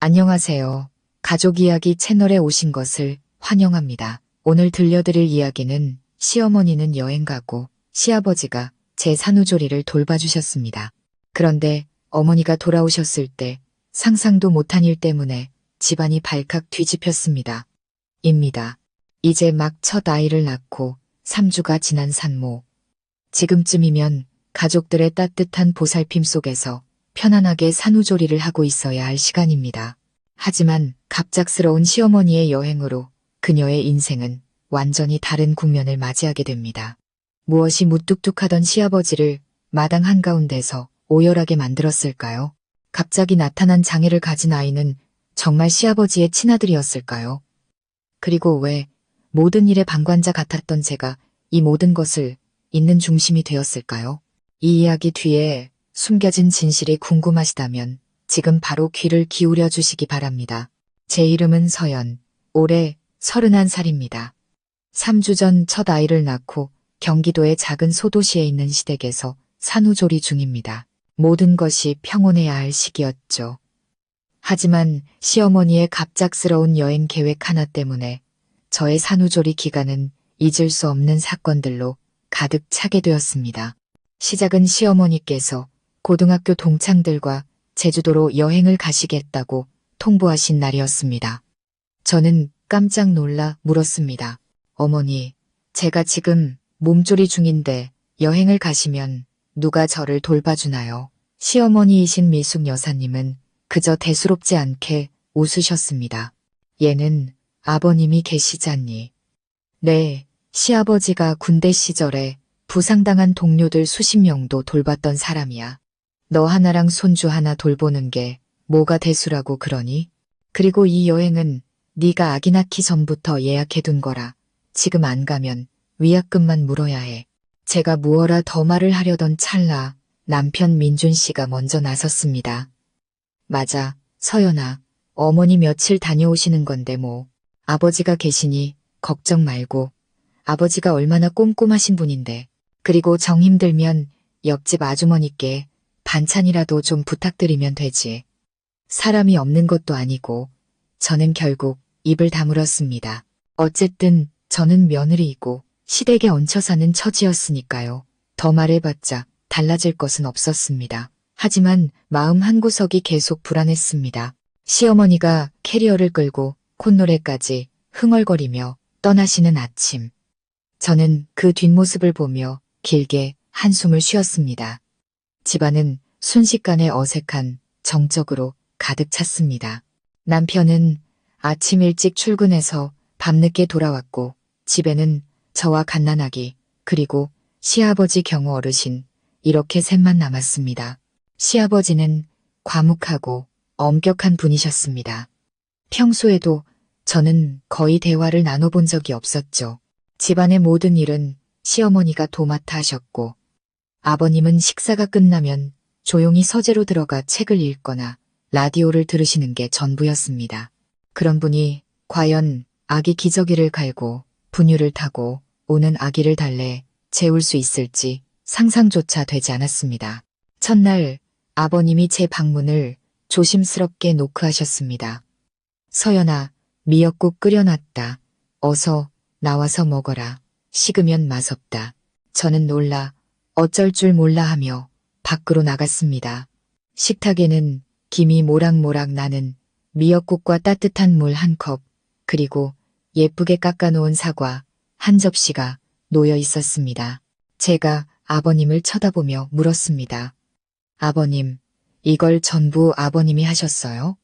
안녕하세요. 가족 이야기 채널에 오신 것을 환영합니다. 오늘 들려드릴 이야기는 시어머니는 여행 가고 시아버지가 제 산후조리를 돌봐주셨습니다. 그런데 어머니가 돌아오셨을 때 상상도 못한 일 때문에 집안이 발칵 뒤집혔습니다. 입니다. 이제 막 첫 아이를 낳고 3주가 지난 산모. 지금쯤이면 가족들의 따뜻한 보살핌 속에서 편안하게 산후조리를 하고 있어야 할 시간입니다. 하지만 갑작스러운 시어머니의 여행으로 그녀의 인생은 완전히 다른 국면을 맞이하게 됩니다. 무엇이 무뚝뚝하던 시아버지를 마당 한가운데서 오열하게 만들었을까요? 갑자기 나타난 장애를 가진 아이는 정말 시아버지의 친아들이었을까요? 그리고 왜 모든 일의 방관자 같았던 제가 이 모든 것을 있는 중심이 되었을까요? 이 이야기 뒤에 숨겨진 진실이 궁금하시다면 지금 바로 귀를 기울여 주시기 바랍니다. 제 이름은 서연, 올해 31살입니다. 3주 전 첫 아이를 낳고 경기도의 작은 소도시에 있는 시댁에서 산후조리 중입니다. 모든 것이 평온해야 할 시기였죠. 하지만 시어머니의 갑작스러운 여행 계획 하나 때문에 저의 산후조리 기간은 잊을 수 없는 사건들로 가득 차게 되었습니다. 시작은 시어머니께서 고등학교 동창들과 제주도로 여행을 가시겠다고 통보하신 날이었습니다. 저는 깜짝 놀라 물었습니다. 어머니, 제가 지금 몸조리 중인데 여행을 가시면 누가 저를 돌봐주나요? 시어머니이신 미숙 여사님은 그저 대수롭지 않게 웃으셨습니다. 얘는 아버님이 계시잖니. 네, 시아버지가 군대 시절에 부상당한 동료들 수십 명도 돌봤던 사람이야. 너 하나랑 손주 하나 돌보는 게 뭐가 대수라고 그러니? 그리고 이 여행은 네가 아기 낳기 전부터 예약해둔 거라 지금 안 가면 위약금만 물어야 해. 제가 무어라 더 말을 하려던 찰나 남편 민준 씨가 먼저 나섰습니다. 맞아, 서연아. 어머니 며칠 다녀오시는 건데 뭐. 아버지가 계시니 걱정 말고. 아버지가 얼마나 꼼꼼하신 분인데. 그리고 정 힘들면 옆집 아주머니께 반찬이라도 좀 부탁드리면 되지. 사람이 없는 것도 아니고. 저는 결국 입을 다물었습니다. 어쨌든 저는 며느리이고 시댁에 얹혀 사는 처지였으니까요. 더 말해봤자 달라질 것은 없었습니다. 하지만 마음 한구석이 계속 불안했습니다. 시어머니가 캐리어를 끌고 콧노래까지 흥얼거리며 떠나시는 아침. 저는 그 뒷모습을 보며 길게 한숨을 쉬었습니다. 집안은 순식간에 어색한 정적으로 가득 찼습니다. 남편은 아침 일찍 출근해서 밤늦게 돌아왔고 집에는 저와 갓난아기 그리고 시아버지 경우 어르신 이렇게 셋만 남았습니다. 시아버지는 과묵하고 엄격한 분이셨습니다. 평소에도 저는 거의 대화를 나눠본 적이 없었죠. 집안의 모든 일은 시어머니가 도맡아 하셨고 아버님은 식사가 끝나면 조용히 서재로 들어가 책을 읽거나 라디오를 들으시는 게 전부였습니다. 그런 분이 과연 아기 기저귀를 갈고 분유를 타고 오는 아기를 달래 재울 수 있을지 상상조차 되지 않았습니다. 첫날 아버님이 제 방문을 조심스럽게 노크하셨습니다. 서연아, 미역국 끓여놨다. 어서 나와서 먹어라. 식으면 맛없다. 저는 놀라 어쩔 줄 몰라 하며 밖으로 나갔습니다. 식탁에는 김이 모락모락 나는 미역국과 따뜻한 물 한 컵, 그리고 예쁘게 깎아놓은 사과 한 접시가 놓여 있었습니다. 제가 아버님을 쳐다보며 물었습니다. 아버님, 이걸 전부 아버님이 하셨어요?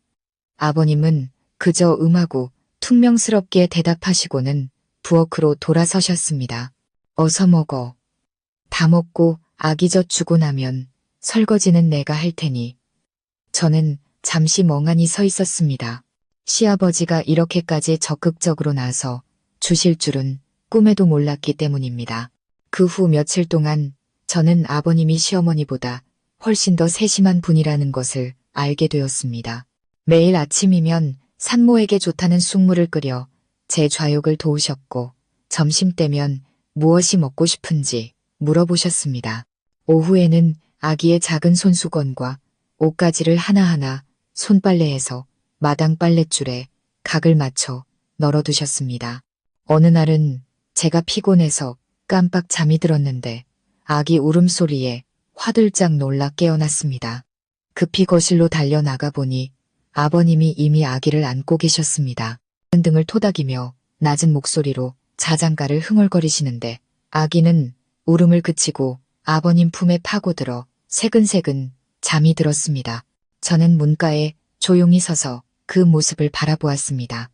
아버님은 그저 음하고 퉁명스럽게 대답하시고는 부엌으로 돌아서셨습니다. 어서 먹어. 다 먹고 아기 젖 주고 나면 설거지는 내가 할 테니. 저는 잠시 멍하니 서 있었습니다. 시아버지가 이렇게까지 적극적으로 나서 주실 줄은 꿈에도 몰랐기 때문입니다. 그 후 며칠 동안 저는 아버님이 시어머니보다 훨씬 더 세심한 분이라는 것을 알게 되었습니다. 매일 아침이면 산모에게 좋다는 쑥물을 끓여 제 좌욕을 도우셨고 점심때면 무엇이 먹고 싶은지 물어보셨습니다. 오후에는 아기의 작은 손수건과 옷가지를 하나하나 손빨래해서 마당 빨랫줄에 각을 맞춰 널어두셨습니다. 어느 날은 제가 피곤해서 깜빡 잠이 들었는데 아기 울음소리에 화들짝 놀라 깨어났습니다. 급히 거실로 달려나가 보니 아버님이 이미 아기를 안고 계셨습니다. 등을 토닥이며 낮은 목소리로 자장가를 흥얼거리시는데 아기는 울음을 그치고 아버님 품에 파고들어 새근새근 잠이 들었습니다. 저는 문가에 조용히 서서 그 모습을 바라보았습니다.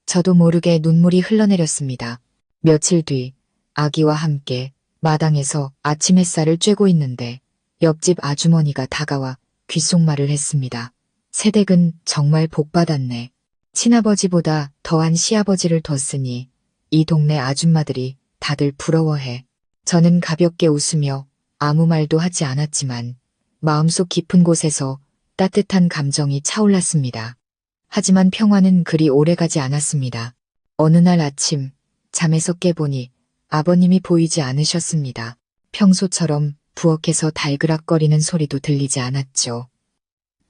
저도 모르게 눈물이 흘러내렸습니다. 며칠 뒤 아기와 함께 마당에서 아침 햇살을 쬐고 있는데 옆집 아주머니가 다가와 귓속말을 했습니다. 새댁은 정말 복받았네. 친아버지보다 더한 시아버지를 뒀으니 이 동네 아줌마들이 다들 부러워해. 저는 가볍게 웃으며 아무 말도 하지 않았지만 마음속 깊은 곳에서 따뜻한 감정이 차올랐습니다. 하지만 평화는 그리 오래가지 않았습니다. 어느 날 아침 잠에서 깨보니 아버님이 보이지 않으셨습니다. 평소처럼 부엌에서 달그락거리는 소리도 들리지 않았죠.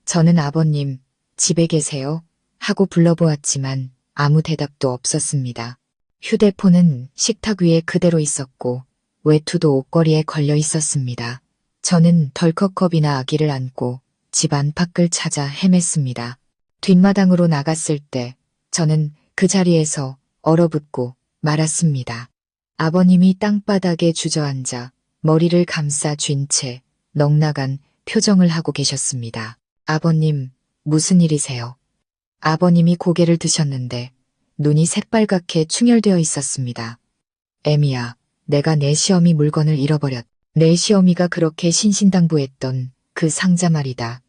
저는 아버님, 집에 계세요? 하고 불러보았지만 아무 대답도 없었습니다. 휴대폰은 식탁 위에 그대로 있었고 외투도 옷걸이에 걸려 있었습니다. 저는 덜컥겁이나 아기를 안고 집 안팎을 찾아 헤맸습니다. 뒷마당으로 나갔을 때 저는 그 자리에서 얼어붙고 말았습니다. 아버님이 땅바닥에 주저앉아 머리를 감싸 쥔 채 넋나간 표정을 하고 계셨습니다. 아버님, 무슨 일이세요? 아버님이 고개를 드셨는데 눈이 새빨갛게 충혈되어 있었습니다. 애미야, 내가 내 시어미 물건을 잃어버렸. 내 시어미가 그렇게 신신당부했던 그 상자 말이다.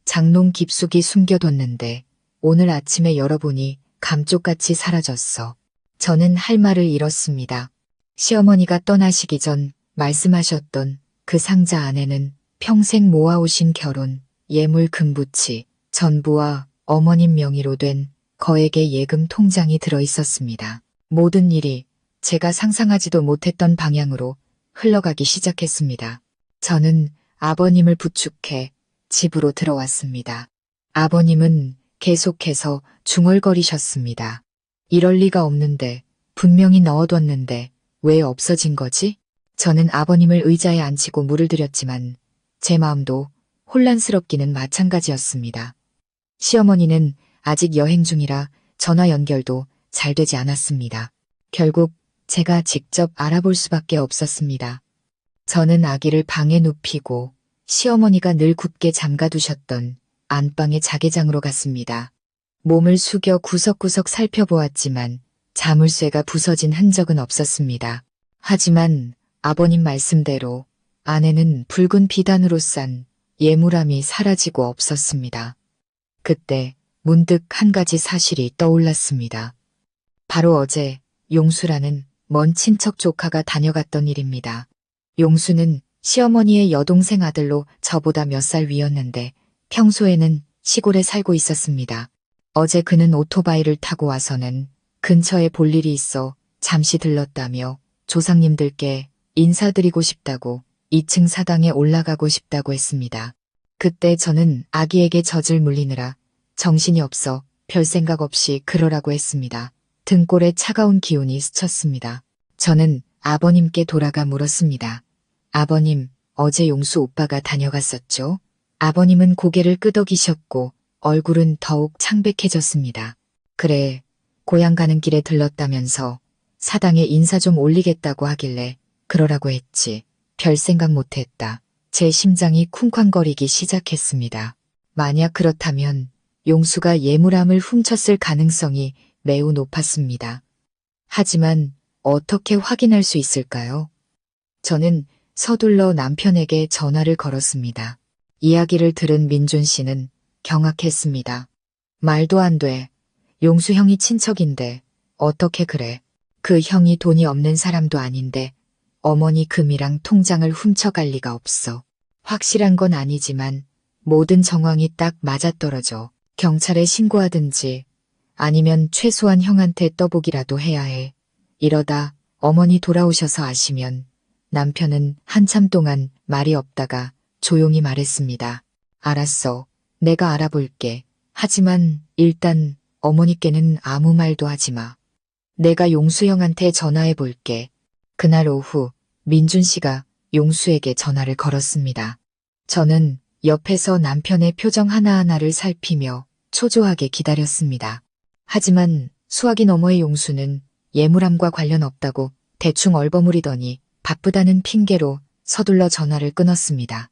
장롱 깊숙이 숨겨뒀는데 오늘 아침에 열어보니 감쪽같이 사라졌어. 저는 할 말을 잃었습니다. 시어머니가 떠나시기 전 말씀하셨던 그 상자 안에는 평생 모아오신 결혼, 예물 금부치, 전부와 어머님 명의로 된 거액의 예금 통장이 들어있었습니다. 모든 일이 제가 상상하지도 못했던 방향으로 흘러가기 시작했습니다. 저는 아버님을 부축해 집으로 들어왔습니다. 아버님은 계속해서 중얼거리셨습니다. 이럴 리가 없는데 분명히 넣어뒀는데 왜 없어진 거지? 저는 아버님을 의자에 앉히고 물을 드렸지만 제 마음도 혼란스럽기는 마찬가지였습니다. 시어머니는 아직 여행 중이라 전화 연결도 잘 되지 않았습니다. 결국 제가 직접 알아볼 수밖에 없었습니다. 저는 아기를 방에 눕히고 시어머니가 늘 굳게 잠가두셨던 안방의 자개장으로 갔습니다. 몸을 숙여 구석구석 살펴보았지만 자물쇠가 부서진 흔적은 없었습니다. 하지만 아버님 말씀대로 안에는 붉은 비단으로 싼 예물함이 사라지고 없었습니다. 그때 문득 한 가지 사실이 떠올랐습니다. 바로 어제 용수라는 먼 친척 조카가 다녀갔던 일입니다. 용수는 시어머니의 여동생 아들로 저보다 몇 살 위였는데 평소에는 시골에 살고 있었습니다. 어제 그는 오토바이를 타고 와서는 근처에 볼 일이 있어 잠시 들렀다며 조상님들께 인사드리고 싶다고 2층 사당에 올라가고 싶다고 했습니다. 그때 저는 아기에게 젖을 물리느라 정신이 없어 별 생각 없이 그러라고 했습니다. 등골에 차가운 기운이 스쳤습니다. 저는 아버님께 돌아가 물었습니다. 아버님, 어제 용수 오빠가 다녀갔었죠? 아버님은 고개를 끄덕이셨고 얼굴은 더욱 창백해졌습니다. 그래, 고향 가는 길에 들렀다면서 사당에 인사 좀 올리겠다고 하길래 그러라고 했지. 별 생각 못했다. 제 심장이 쿵쾅거리기 시작했습니다. 만약 그렇다면 용수가 예물함을 훔쳤을 가능성이 매우 높았습니다. 하지만 어떻게 확인할 수 있을까요? 저는 서둘러 남편에게 전화를 걸었습니다. 이야기를 들은 민준 씨는 경악했습니다. 말도 안 돼. 용수 형이 친척인데 어떻게 그래. 그 형이 돈이 없는 사람도 아닌데 어머니 금이랑 통장을 훔쳐갈 리가 없어. 확실한 건 아니지만 모든 정황이 딱 맞아떨어져. 경찰에 신고하든지 아니면 최소한 형한테 떠보기라도 해야 해. 이러다 어머니 돌아오셔서 아시면. 남편은 한참 동안 말이 없다가 조용히 말했습니다. 알았어. 내가 알아볼게. 하지만 일단 어머니께는 아무 말도 하지 마. 내가 용수 형한테 전화해 볼게. 그날 오후 민준 씨가 용수에게 전화를 걸었습니다. 저는 옆에서 남편의 표정 하나하나를 살피며 초조하게 기다렸습니다. 하지만 수화기 너머의 용수는 예물함과 관련 없다고 대충 얼버무리더니 바쁘다는 핑계로 서둘러 전화를 끊었습니다.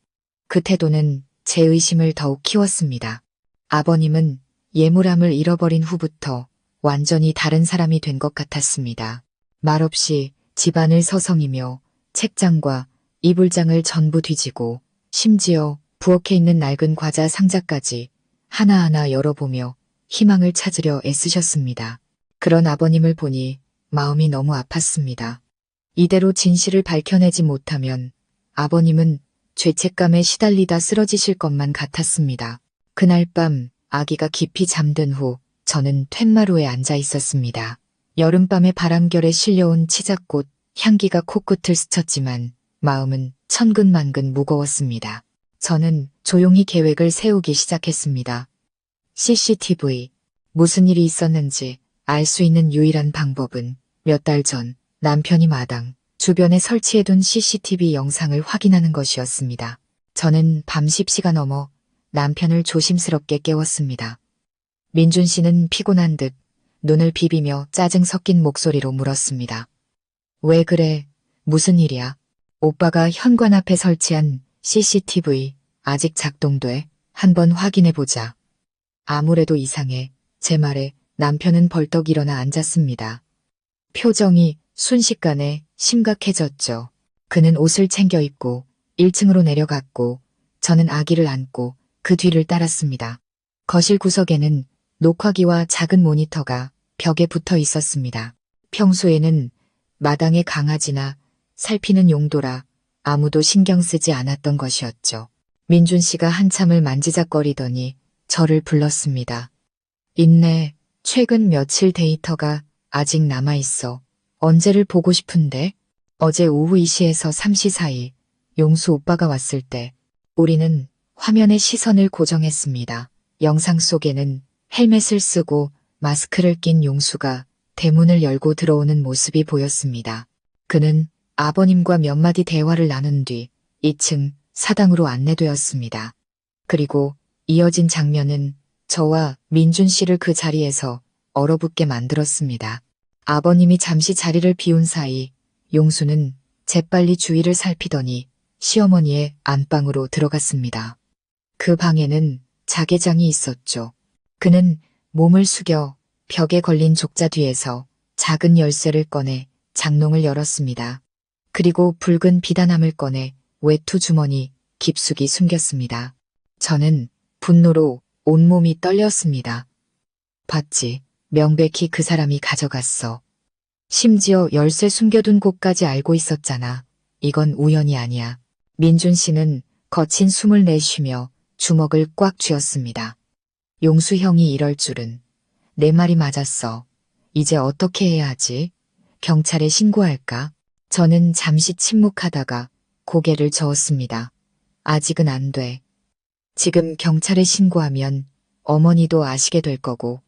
그 태도는 제 의심을 더욱 키웠습니다. 아버님은 예물함을 잃어버린 후부터 완전히 다른 사람이 된 것 같았습니다. 말없이 집안을 서성이며 책장과 이불장을 전부 뒤지고 심지어 부엌에 있는 낡은 과자 상자까지 하나하나 열어보며 희망을 찾으려 애쓰셨습니다. 그런 아버님을 보니 마음이 너무 아팠습니다. 이대로 진실을 밝혀내지 못하면 아버님은 죄책감에 시달리다 쓰러지실 것만 같았습니다. 그날 밤 아기가 깊이 잠든 후 저는 툇마루에 앉아 있었습니다. 여름밤의 바람결에 실려온 치자꽃 향기가 코끝을 스쳤지만 마음은 천근만근 무거웠습니다. 저는 조용히 계획을 세우기 시작했습니다. CCTV, 무슨 일이 있었는지 알 수 있는 유일한 방법은 몇 달 전 남편이 마당 주변에 설치해둔 CCTV 영상을 확인하는 것이었습니다. 저는 밤 10시가 넘어 남편을 조심스럽게 깨웠습니다. 민준 씨는 피곤한 듯 눈을 비비며 짜증 섞인 목소리로 물었습니다. 왜 그래? 무슨 일이야? 오빠가 현관 앞에 설치한 CCTV 아직 작동돼? 한번 확인해보자. 아무래도 이상해. 제 말에 남편은 벌떡 일어나 앉았습니다. 표정이 순식간에 심각해졌죠. 그는 옷을 챙겨 입고 1층으로 내려갔고 저는 아기를 안고 그 뒤를 따랐습니다. 거실 구석에는 녹화기와 작은 모니터가 벽에 붙어 있었습니다. 평소에는 마당의 강아지나 살피는 용도라 아무도 신경 쓰지 않았던 것이었죠. 민준 씨가 한참을 만지작거리더니 저를 불렀습니다. 있네. 최근 며칠 데이터가 아직 남아있어. 언제를 보고 싶은데? 어제 오후 2시에서 3시 사이 용수 오빠가 왔을 때 우리는 화면에 시선을 고정했습니다. 영상 속에는 헬멧을 쓰고 마스크를 낀 용수가 대문을 열고 들어오는 모습이 보였습니다. 그는 아버님과 몇 마디 대화를 나눈 뒤 2층 사당으로 안내되었습니다. 그리고 이어진 장면은 저와 민준 씨를 그 자리에서 얼어붙게 만들었습니다. 아버님이 잠시 자리를 비운 사이 용수는 재빨리 주위를 살피더니 시어머니의 안방으로 들어갔습니다. 그 방에는 자개장이 있었죠. 그는 몸을 숙여 벽에 걸린 족자 뒤에서 작은 열쇠를 꺼내 장롱을 열었습니다. 그리고 붉은 비단함을 꺼내 외투 주머니 깊숙이 숨겼습니다. 저는 분노로 온몸이 떨렸습니다. 봤지? 명백히 그 사람이 가져갔어. 심지어 열쇠 숨겨둔 곳까지 알고 있었잖아. 이건 우연이 아니야. 민준 씨는 거친 숨을 내쉬며 주먹을 꽉 쥐었습니다. 용수 형이 이럴 줄은. 내 말이 맞았어. 이제 어떻게 해야 하지? 경찰에 신고할까? 저는 잠시 침묵하다가 고개를 저었습니다. 아직은 안 돼. 지금 경찰에 신고하면 어머니도 아시게 될 거고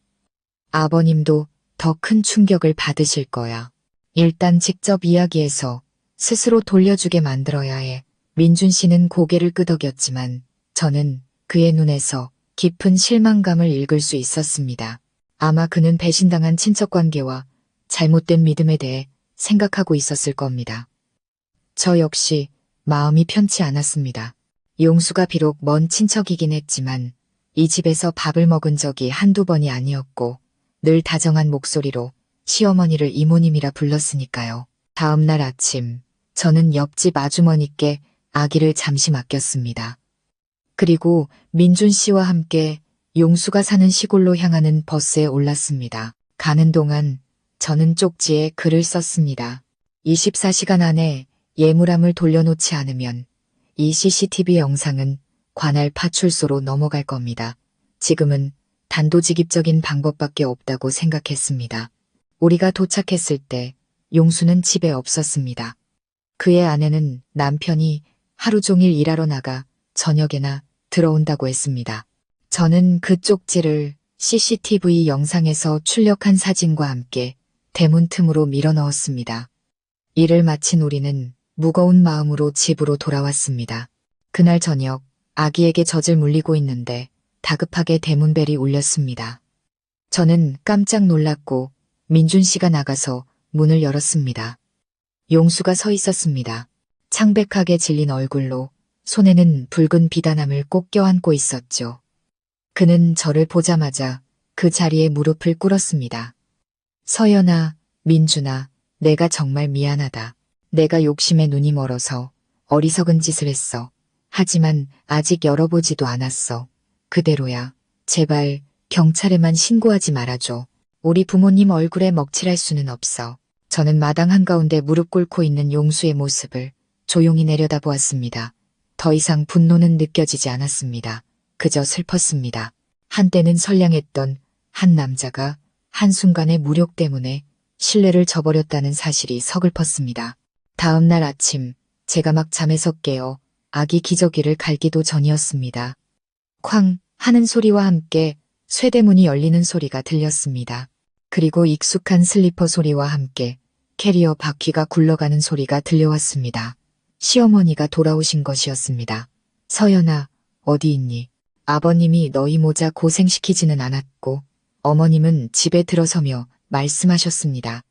아버님도 더 큰 충격을 받으실 거야. 일단 직접 이야기해서 스스로 돌려주게 만들어야 해. 민준 씨는 고개를 끄덕였지만 저는 그의 눈에서 깊은 실망감을 읽을 수 있었습니다. 아마 그는 배신당한 친척관계와 잘못된 믿음에 대해 생각하고 있었을 겁니다. 저 역시 마음이 편치 않았습니다. 용수가 비록 먼 친척이긴 했지만 이 집에서 밥을 먹은 적이 한두 번이 아니었고 늘 다정한 목소리로 시어머니를 이모님이라 불렀으니까요. 다음 날 아침 저는 옆집 아주머니께 아기를 잠시 맡겼습니다. 그리고 민준 씨와 함께 용수가 사는 시골로 향하는 버스에 올랐습니다. 가는 동안 저는 쪽지에 글을 썼습니다. 24시간 안에 예물함을 돌려놓지 않으면 이 CCTV 영상은 관할 파출소로 넘어갈 겁니다. 지금은 단도직입적인 방법밖에 없다고 생각했습니다. 우리가 도착했을 때 용수는 집에 없었습니다. 그의 아내는 남편이 하루 종일 일하러 나가 저녁에나 들어온다고 했습니다. 저는 그 쪽지를 CCTV 영상에서 출력한 사진과 함께 대문 틈으로 밀어 넣었습니다. 일을 마친 우리는 무거운 마음으로 집으로 돌아왔습니다. 그날 저녁 아기에게 젖을 물리고 있는데 다급하게 대문벨이 울렸습니다. 저는 깜짝 놀랐고 민준 씨가 나가서 문을 열었습니다. 용수가 서 있었습니다. 창백하게 질린 얼굴로 손에는 붉은 비단함을 꼭 껴안고 있었죠. 그는 저를 보자마자 그 자리에 무릎을 꿇었습니다. 서연아, 민준아, 내가 정말 미안하다. 내가 욕심에 눈이 멀어서 어리석은 짓을 했어. 하지만 아직 열어보지도 않았어. 그대로야. 제발 경찰에만 신고하지 말아줘. 우리 부모님 얼굴에 먹칠할 수는 없어. 저는 마당 한가운데 무릎 꿇고 있는 용수의 모습을 조용히 내려다보았습니다. 더 이상 분노는 느껴지지 않았습니다. 그저 슬펐습니다. 한때는 선량했던 한 남자가 한순간의 무력 때문에 신뢰를 저버렸다는 사실이 서글펐습니다. 다음 날 아침 제가 막 잠에서 깨어 아기 기저귀를 갈기도 전이었습니다. 쾅 하는 소리와 함께 쇠대문이 열리는 소리가 들렸습니다. 그리고 익숙한 슬리퍼 소리와 함께 캐리어 바퀴가 굴러가는 소리가 들려왔습니다. 시어머니가 돌아오신 것이었습니다. 서연아, 어디 있니? 아버님이 너희 모자 고생시키지는 않았고 어머님은 집에 들어서며 말씀하셨습니다.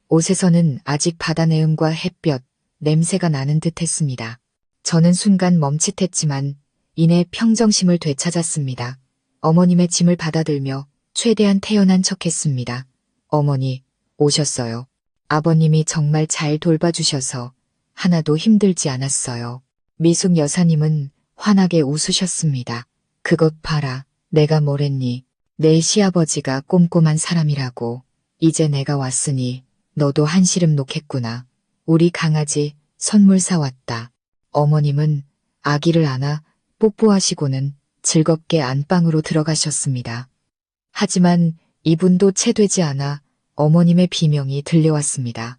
옷에서는 아직 바다 내음과 햇볕, 냄새가 나는 듯 했습니다. 저는 순간 멈칫했지만 이내 평정심을 되찾았습니다. 어머님의 짐을 받아들며 최대한 태연한 척했습니다. 어머니, 오셨어요. 아버님이 정말 잘 돌봐주셔서 하나도 힘들지 않았어요. 미숙 여사님은 환하게 웃으셨습니다. 그것 봐라, 내가 뭐랬니? 내 시아버지가 꼼꼼한 사람이라고. 이제 내가 왔으니 너도 한시름 놓겠구나. 우리 강아지 선물 사왔다. 어머님은 아기를 안아 뽀뽀하시고는 즐겁게 안방으로 들어가셨습니다. 하지만 이분도 채되지 않아 어머님의 비명이 들려왔습니다.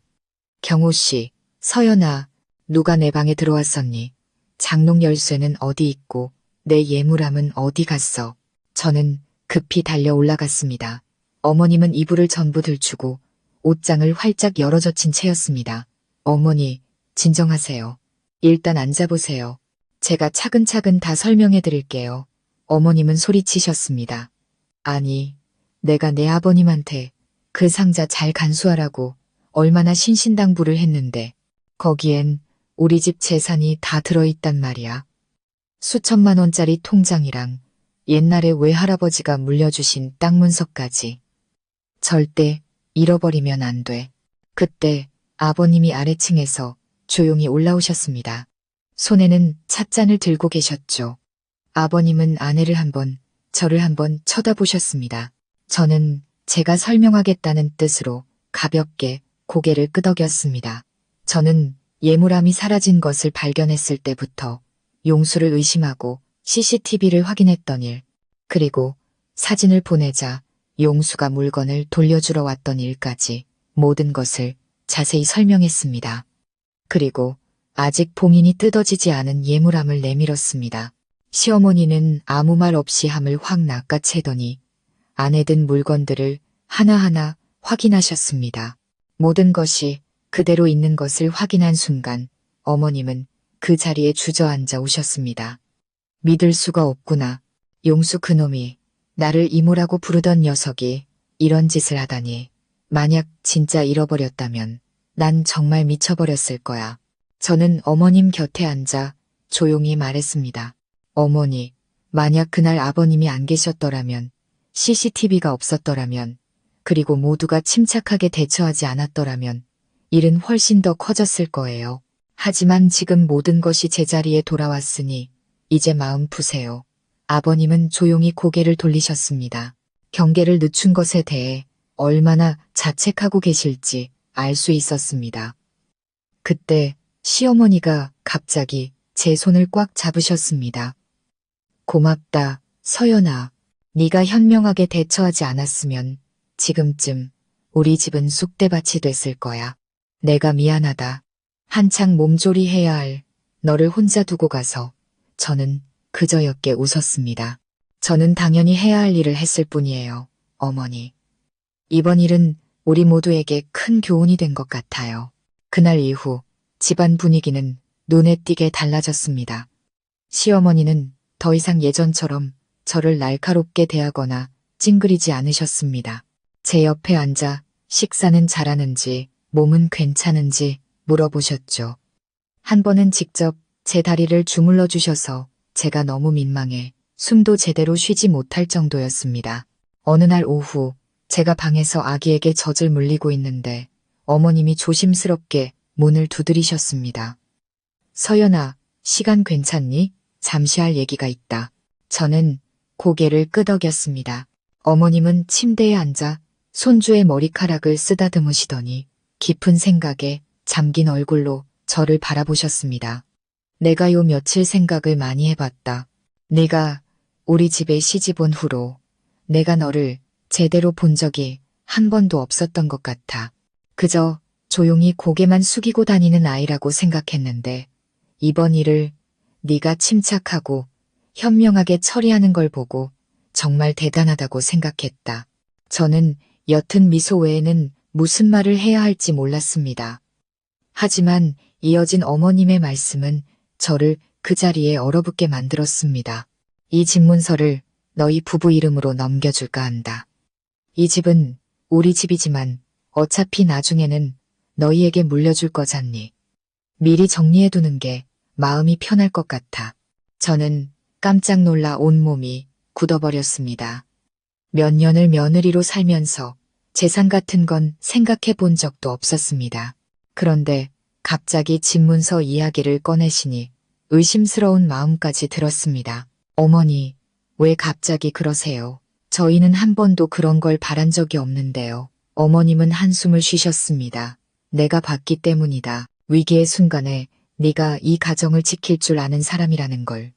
경호 씨, 서연아, 누가 내 방에 들어왔었니? 장롱 열쇠는 어디 있고 내 예물함은 어디 갔어? 저는 급히 달려 올라갔습니다. 어머님은 이불을 전부 들추고 옷장을 활짝 열어젖힌 채였습니다. 어머니, 진정하세요. 일단 앉아보세요. 제가 차근차근 다 설명해 드릴게요. 어머님은 소리치셨습니다. 아니, 내가 내 아버님한테 그 상자 잘 간수하라고 얼마나 신신당부를 했는데 거기엔 우리 집 재산이 다 들어있단 말이야. 수천만 원짜리 통장이랑 옛날에 외할아버지가 물려주신 땅 문서까지. 절대 잃어버리면 안 돼. 그때 아버님이 아래층에서 조용히 올라오셨습니다. 손에는 찻잔을 들고 계셨죠. 아버님은 아내를 한번, 저를 한번 쳐다보셨습니다. 저는 제가 설명하겠다는 뜻으로 가볍게 고개를 끄덕였습니다. 저는 예물함이 사라진 것을 발견했을 때부터 용수를 의심하고 CCTV를 확인했던 일, 그리고 사진을 보내자 용수가 물건을 돌려주러 왔던 일까지 모든 것을 자세히 설명했습니다. 그리고 아직 봉인이 뜯어지지 않은 예물함을 내밀었습니다. 시어머니는 아무 말 없이 함을 확 낚아채더니 안에 든 물건들을 하나하나 확인하셨습니다. 모든 것이 그대로 있는 것을 확인한 순간 어머님은 그 자리에 주저앉아 우셨습니다. 믿을 수가 없구나. 용수 그놈이 나를 이모라고 부르던 녀석이 이런 짓을 하다니. 만약 진짜 잃어버렸다면 난 정말 미쳐버렸을 거야. 저는 어머님 곁에 앉아 조용히 말했습니다. 어머니, 만약 그날 아버님이 안 계셨더라면, CCTV가 없었더라면, 그리고 모두가 침착하게 대처하지 않았더라면 일은 훨씬 더 커졌을 거예요. 하지만 지금 모든 것이 제자리에 돌아왔으니 이제 마음 푸세요. 아버님은 조용히 고개를 돌리셨습니다. 경계를 늦춘 것에 대해 얼마나 자책하고 계실지 알 수 있었습니다. 그때 시어머니가 갑자기 제 손을 꽉 잡으셨습니다. 고맙다, 서연아. 네가 현명하게 대처하지 않았으면 지금쯤 우리 집은 쑥대밭이 됐을 거야. 내가 미안하다. 한창 몸조리해야 할 너를 혼자 두고 가서 저는 그저였게 웃었습니다. 저는 당연히 해야 할 일을 했을 뿐이에요, 어머니. 이번 일은 우리 모두에게 큰 교훈이 된 것 같아요. 그날 이후 집안 분위기는 눈에 띄게 달라졌습니다. 시어머니는 더 이상 예전처럼 저를 날카롭게 대하거나 찡그리지 않으셨습니다. 제 옆에 앉아 식사는 잘하는지, 몸은 괜찮은지 물어보셨죠. 한 번은 직접 제 다리를 주물러 주셔서 제가 너무 민망해 숨도 제대로 쉬지 못할 정도였습니다. 어느 날 오후 제가 방에서 아기에게 젖을 물리고 있는데 어머님이 조심스럽게 문을 두드리셨습니다. 서연아, 시간 괜찮니? 잠시 할 얘기가 있다. 저는 고개를 끄덕였습니다. 어머님은 침대에 앉아 손주의 머리카락을 쓰다듬으시더니 깊은 생각에 잠긴 얼굴로 저를 바라보셨습니다. 내가 요 며칠 생각을 많이 해봤다. 네가 우리 집에 시집 온 후로 내가 너를 제대로 본 적이 한 번도 없었던 것 같아. 그저 조용히 고개만 숙이고 다니는 아이라고 생각했는데 이번 일을 네가 침착하고 현명하게 처리하는 걸 보고 정말 대단하다고 생각했다. 저는 옅은 미소 외에는 무슨 말을 해야 할지 몰랐습니다. 하지만 이어진 어머님의 말씀은 저를 그 자리에 얼어붙게 만들었습니다. 이 집문서를 너희 부부 이름으로 넘겨줄까 한다. 이 집은 우리 집이지만 어차피 나중에는 너희에게 물려줄 거잖니. 미리 정리해두는 게 마음이 편할 것 같아. 저는 깜짝 놀라 온몸이 굳어버렸습니다. 몇 년을 며느리로 살면서 재산 같은 건 생각해 본 적도 없었습니다. 그런데 갑자기 집문서 이야기를 꺼내시니 의심스러운 마음까지 들었습니다. 어머니, 왜 갑자기 그러세요? 저희는 한 번도 그런 걸 바란 적이 없는데요. 어머님은 한숨을 쉬셨습니다. 내가 봤기 때문이다. 위기의 순간에 네가 이 가정을 지킬 줄 아는 사람이라는 걸.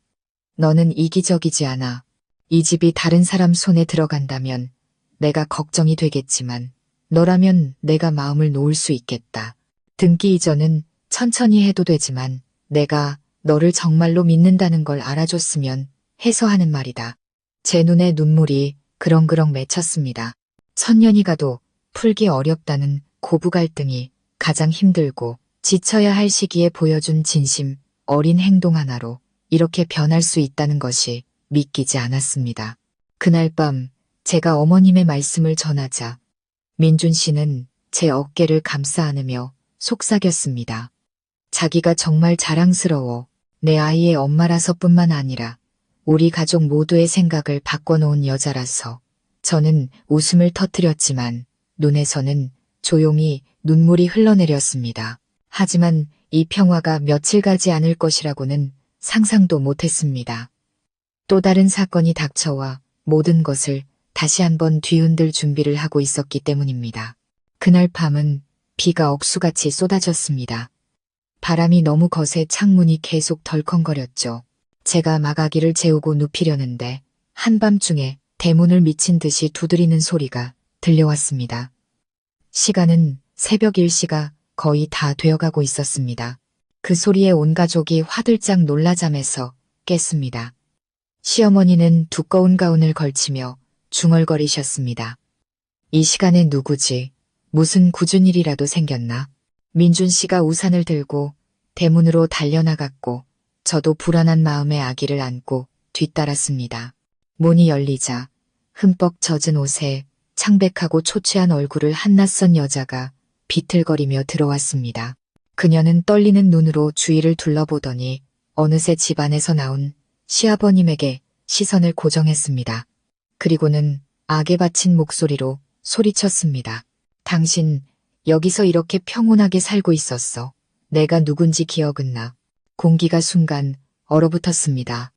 너는 이기적이지 않아. 이 집이 다른 사람 손에 들어간다면 내가 걱정이 되겠지만 너라면 내가 마음을 놓을 수 있겠다. 등기 이전은 천천히 해도 되지만 내가 너를 정말로 믿는다는 걸 알아줬으면 해서 하는 말이다. 제 눈에 눈물이 그렁그렁 맺혔습니다. 천년이 가도 풀기 어렵다는 고부 갈등이 가장 힘들고 지쳐야 할 시기에 보여준 진심 어린 행동 하나로 이렇게 변할 수 있다는 것이 믿기지 않았습니다. 그날 밤 제가 어머님의 말씀을 전하자 민준 씨는 제 어깨를 감싸 안으며 속삭였습니다. 자기가 정말 자랑스러워 내 아이의 엄마라서뿐만 아니라 우리 가족 모두의 생각을 바꿔놓은 여자라서. 저는 웃음을 터뜨렸지만 눈에서는 조용히 눈물이 흘러내렸습니다. 하지만 이 평화가 며칠 가지 않을 것이라고는 상상도 못했습니다. 또 다른 사건이 닥쳐와 모든 것을 다시 한번 뒤흔들 준비를 하고 있었기 때문입니다. 그날 밤은 비가 억수같이 쏟아졌습니다. 바람이 너무 거세 창문이 계속 덜컹거렸죠. 제가 마가기를 재우고 눕히려는데 한밤중에 대문을 미친 듯이 두드리는 소리가 들려왔습니다. 시간은 새벽 1시가 거의 다 되어가고 있었습니다. 그 소리에 온 가족이 화들짝 놀라 잠에서 깼습니다. 시어머니는 두꺼운 가운을 걸치며 중얼거리셨습니다. 이 시간에 누구지? 무슨 굳은 일이라도 생겼나? 민준 씨가 우산을 들고 대문으로 달려나갔고 저도 불안한 마음에 아기를 안고 뒤따랐습니다. 문이 열리자 흠뻑 젖은 옷에 창백하고 초췌한 얼굴을 한 낯선 여자가 비틀거리며 들어왔습니다. 그녀는 떨리는 눈으로 주위를 둘러보더니 어느새 집안에서 나온 시아버님에게 시선을 고정했습니다. 그리고는 악에 받친 목소리로 소리쳤습니다. 당신 여기서 이렇게 평온하게 살고 있었어. 내가 누군지 기억은 나. 공기가 순간 얼어붙었습니다.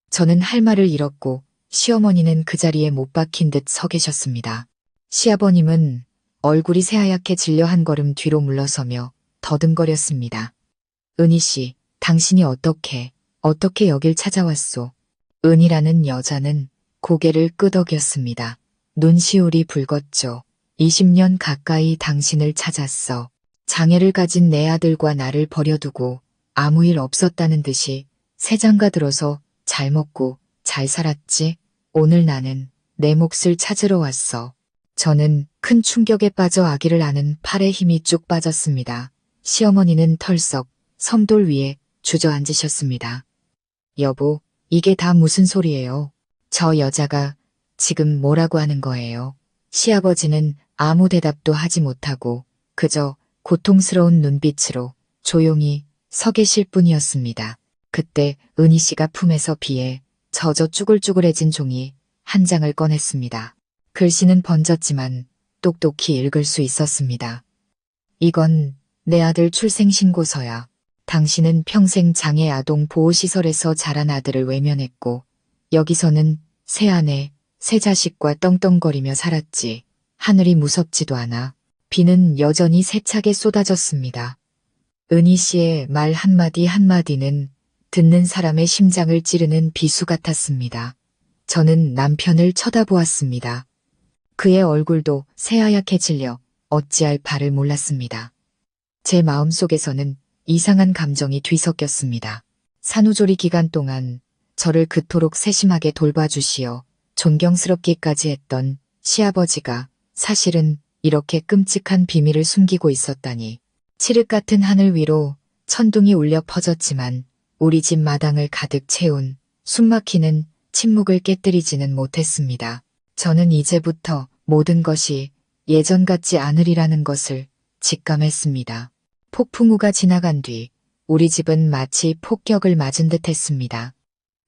저는 할 말을 잃었고 시어머니는 그 자리에 못 박힌 듯 서 계셨습니다. 시아버님은 얼굴이 새하얗게 질려 한 걸음 뒤로 물러서며 더듬거렸습니다. 은희 씨, 당신이 어떻게 여길 찾아왔소? 은희라는 여자는 고개를 끄덕였습니다. 눈시울이 붉었죠. 20년 가까이 당신을 찾았어. 장애를 가진 내 아들과 나를 버려두고 아무 일 없었다는 듯이 새 장가 들어서 잘 먹고 잘 살았지? 오늘 나는 내 몫을 찾으러 왔어. 저는 큰 충격에 빠져 아기를 안은 팔에 힘이 쭉 빠졌습니다. 시어머니는 털썩 섬돌 위에 주저앉으셨습니다. 여보, 이게 다 무슨 소리예요? 저 여자가 지금 뭐라고 하는 거예요? 시아버지는 아무 대답도 하지 못하고 그저 고통스러운 눈빛으로 조용히 서 계실 뿐이었습니다. 그때 은희 씨가 품에서 비에 젖어 쭈글쭈글해진 종이 한 장을 꺼냈습니다. 글씨는 번졌지만 똑똑히 읽을 수 있었습니다. 이건 내 아들 출생신고서야. 당신은 평생 장애 아동 보호시설에서 자란 아들을 외면했고 여기서는 새 아내, 새 자식과 떵떵거리며 살았지. 하늘이 무섭지도 않아. 비는 여전히 세차게 쏟아졌습니다. 은희 씨의 말 한마디 한마디는 듣는 사람의 심장을 찌르는 비수 같았습니다. 저는 남편을 쳐다보았습니다. 그의 얼굴도 새하얗게 질려 어찌할 바를 몰랐습니다. 제 마음속에서는 이상한 감정이 뒤섞였습니다. 산후조리 기간 동안 저를 그토록 세심하게 돌봐주시어 존경스럽기까지 했던 시아버지가 사실은 이렇게 끔찍한 비밀을 숨기고 있었다니. 칠흑 같은 하늘 위로 천둥이 울려 퍼졌지만 우리 집 마당을 가득 채운 숨막히는 침묵을 깨뜨리지는 못했습니다. 저는 이제부터 모든 것이 예전 같지 않으리라는 것을 직감했습니다. 폭풍우가 지나간 뒤 우리 집은 마치 폭격을 맞은 듯 했습니다.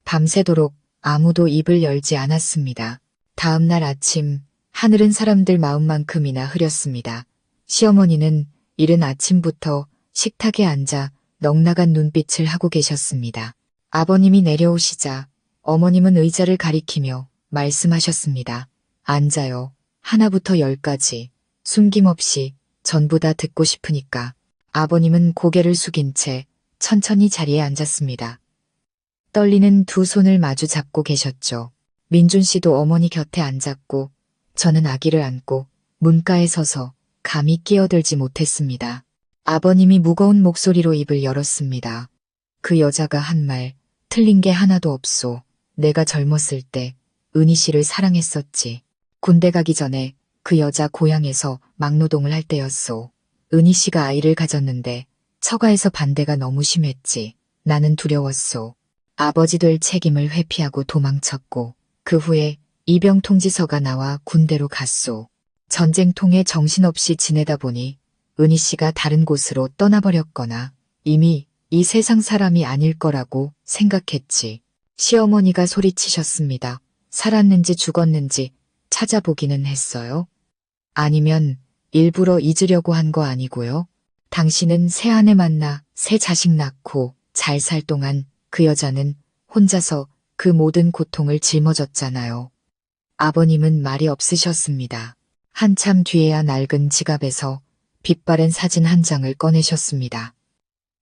밤새도록 아무도 입을 열지 않았습니다. 다음 날 아침 하늘은 사람들 마음만큼이나 흐렸습니다. 시어머니는 이른 아침부터 식탁에 앉아 넉나간 눈빛을 하고 계셨습니다. 아버님이 내려오시자 어머님은 의자를 가리키며 말씀하셨습니다. 앉아요. 하나부터 열까지 숨김없이 전부 다 듣고 싶으니까. 아버님은 고개를 숙인 채 천천히 자리에 앉았습니다. 떨리는 두 손을 마주 잡고 계셨죠. 민준 씨도 어머니 곁에 앉았고 저는 아기를 안고 문가에 서서 감히 끼어들지 못했습니다. 아버님이 무거운 목소리로 입을 열었습니다. 그 여자가 한 말 틀린 게 하나도 없소. 내가 젊었을 때 은희 씨를 사랑했었지. 군대 가기 전에 그 여자 고향에서 막노동을 할 때였소. 은희 씨가 아이를 가졌는데 처가에서 반대가 너무 심했지. 나는 두려웠소. 아버지 될 책임을 회피하고 도망쳤고 그 후에 이병 통지서가 나와 군대로 갔소. 전쟁통에 정신없이 지내다 보니 은희 씨가 다른 곳으로 떠나버렸거나 이미 이 세상 사람이 아닐 거라고 생각했지. 시어머니가 소리치셨습니다. 살았는지 죽었는지 찾아보기는 했어요? 아니면 일부러 잊으려고 한 거 아니고요? 당신은 새 아내 만나 새 자식 낳고 잘 살 동안 그 여자는 혼자서 그 모든 고통을 짊어졌잖아요. 아버님은 말이 없으셨습니다. 한참 뒤에야 낡은 지갑에서 빛바랜 사진 한 장을 꺼내셨습니다.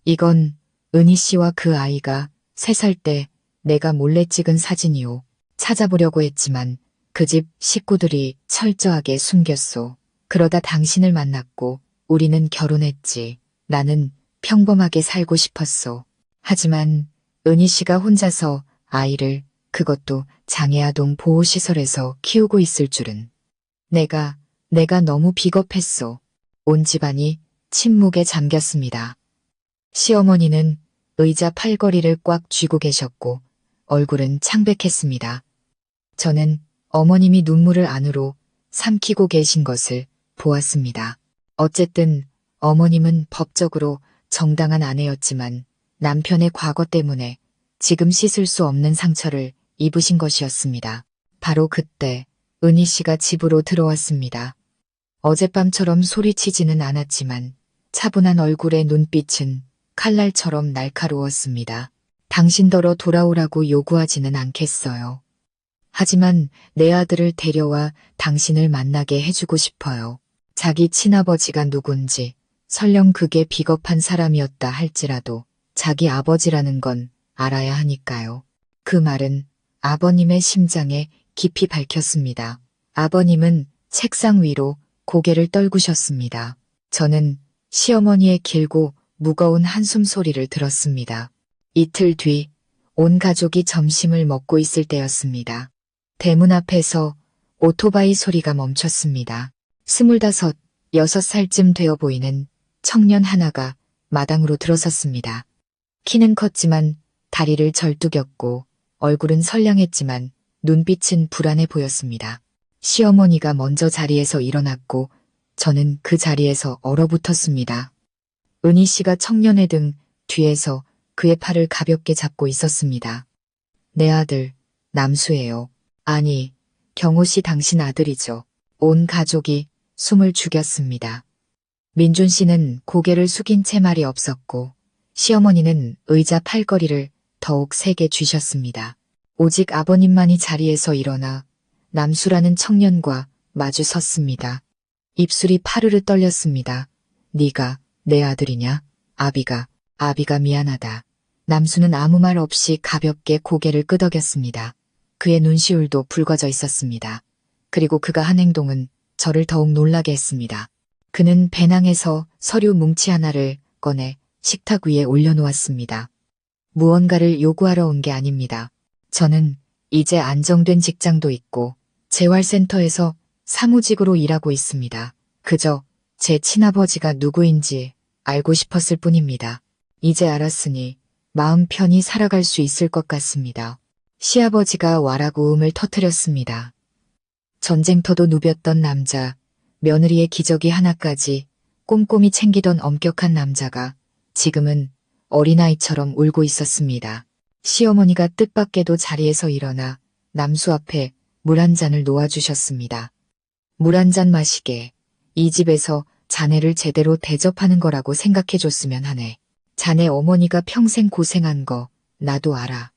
이건 은희 씨와 그 아이가 3살 때 내가 몰래 찍은 사진이오. 찾아보려고 했지만 그 집 식구들이 철저하게 숨겼소. 그러다 당신을 만났고 우리는 결혼했지. 나는 평범하게 살고 싶었소. 하지만 은희 씨가 혼자서 아이를 그것도 장애아동 보호시설에서 키우고 있을 줄은. 내가 너무 비겁했소. 온 집안이 침묵에 잠겼습니다. 시어머니는 의자 팔걸이를 꽉 쥐고 계셨고 얼굴은 창백했습니다. 저는 어머님이 눈물을 안으로 삼키고 계신 것을 보았습니다. 어쨌든 어머님은 법적으로 정당한 아내였지만 남편의 과거 때문에 지금 씻을 수 없는 상처를 입으신 것이었습니다. 바로 그때 은희 씨가 집으로 들어왔습니다. 어젯밤처럼 소리치지는 않았지만 차분한 얼굴의 눈빛은 칼날처럼 날카로웠습니다. 당신더러 돌아오라고 요구하지는 않겠어요. 하지만 내 아들을 데려와 당신을 만나게 해주고 싶어요. 자기 친아버지가 누군지 설령 그게 비겁한 사람이었다 할지라도 자기 아버지라는 건 알아야 하니까요. 그 말은 아버님의 심장에 깊이 박혔습니다. 아버님은 책상 위로 고개를 떨구셨습니다. 저는 시어머니의 길고 무거운 한숨 소리를 들었습니다. 이틀 뒤 온 가족이 점심을 먹고 있을 때였습니다. 대문 앞에서 오토바이 소리가 멈췄습니다. 25, 6살쯤 되어 보이는 청년 하나가 마당으로 들어섰습니다. 키는 컸지만 다리를 절뚝였고 얼굴은 선량했지만 눈빛은 불안해 보였습니다. 시어머니가 먼저 자리에서 일어났고 저는 그 자리에서 얼어붙었습니다. 은희 씨가 청년의 등 뒤에서 그의 팔을 가볍게 잡고 있었습니다. 내 아들, 남수예요. 아니, 경호 씨 당신 아들이죠. 온 가족이 숨을 죽였습니다. 민준 씨는 고개를 숙인 채 말이 없었고 시어머니는 의자 팔걸이를 더욱 세게 쥐셨습니다. 오직 아버님만이 자리에서 일어나 남수라는 청년과 마주 섰습니다. 입술이 파르르 떨렸습니다. 네가 내 아들이냐? 아비가 미안하다. 남수는 아무 말 없이 가볍게 고개를 끄덕였습니다. 그의 눈시울도 붉어져 있었습니다. 그리고 그가 한 행동은 저를 더욱 놀라게 했습니다. 그는 배낭에서 서류 뭉치 하나를 꺼내 식탁 위에 올려놓았습니다. 무언가를 요구하러 온 게 아닙니다. 저는 이제 안정된 직장도 있고 재활센터에서 사무직으로 일하고 있습니다. 그저 제 친아버지가 누구인지 알고 싶었을 뿐입니다. 이제 알았으니 마음 편히 살아갈 수 있을 것 같습니다. 시아버지가 와라고 음을 터뜨렸습니다. 전쟁터도 누볐던 남자, 며느리의 기저귀 하나까지 꼼꼼히 챙기던 엄격한 남자가 지금은 어린아이처럼 울고 있었습니다. 시어머니가 뜻밖에도 자리에서 일어나 남수 앞에 물 한 잔을 놓아주셨습니다. 물 한 잔 마시게. 이 집에서 자네를 제대로 대접하는 거라고 생각해줬으면 하네. 자네 어머니가 평생 고생한 거 나도 알아.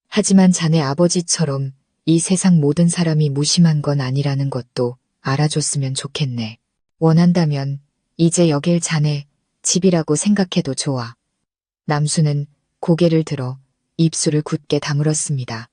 하지만 자네 아버지처럼 이 세상 모든 사람이 무심한 건 아니라는 것도 알아줬으면 좋겠네. 원한다면 이제 여길 자네 집이라고 생각해도 좋아. 남수는 고개를 들어 입술을 굳게 다물었습니다.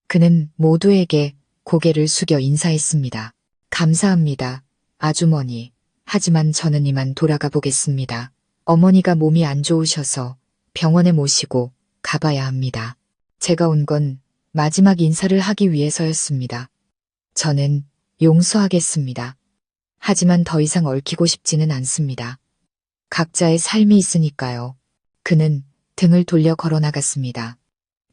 그는 모두에게 고개를 숙여 인사했습니다. 감사합니다, 아주머니. 하지만 저는 이만 돌아가 보겠습니다. 어머니가 몸이 안 좋으셔서 병원에 모시고 가봐야 합니다. 제가 온 건 마지막 인사를 하기 위해서였습니다. 저는 용서하겠습니다. 하지만 더 이상 얽히고 싶지는 않습니다. 각자의 삶이 있으니까요. 그는 등을 돌려 걸어나갔습니다.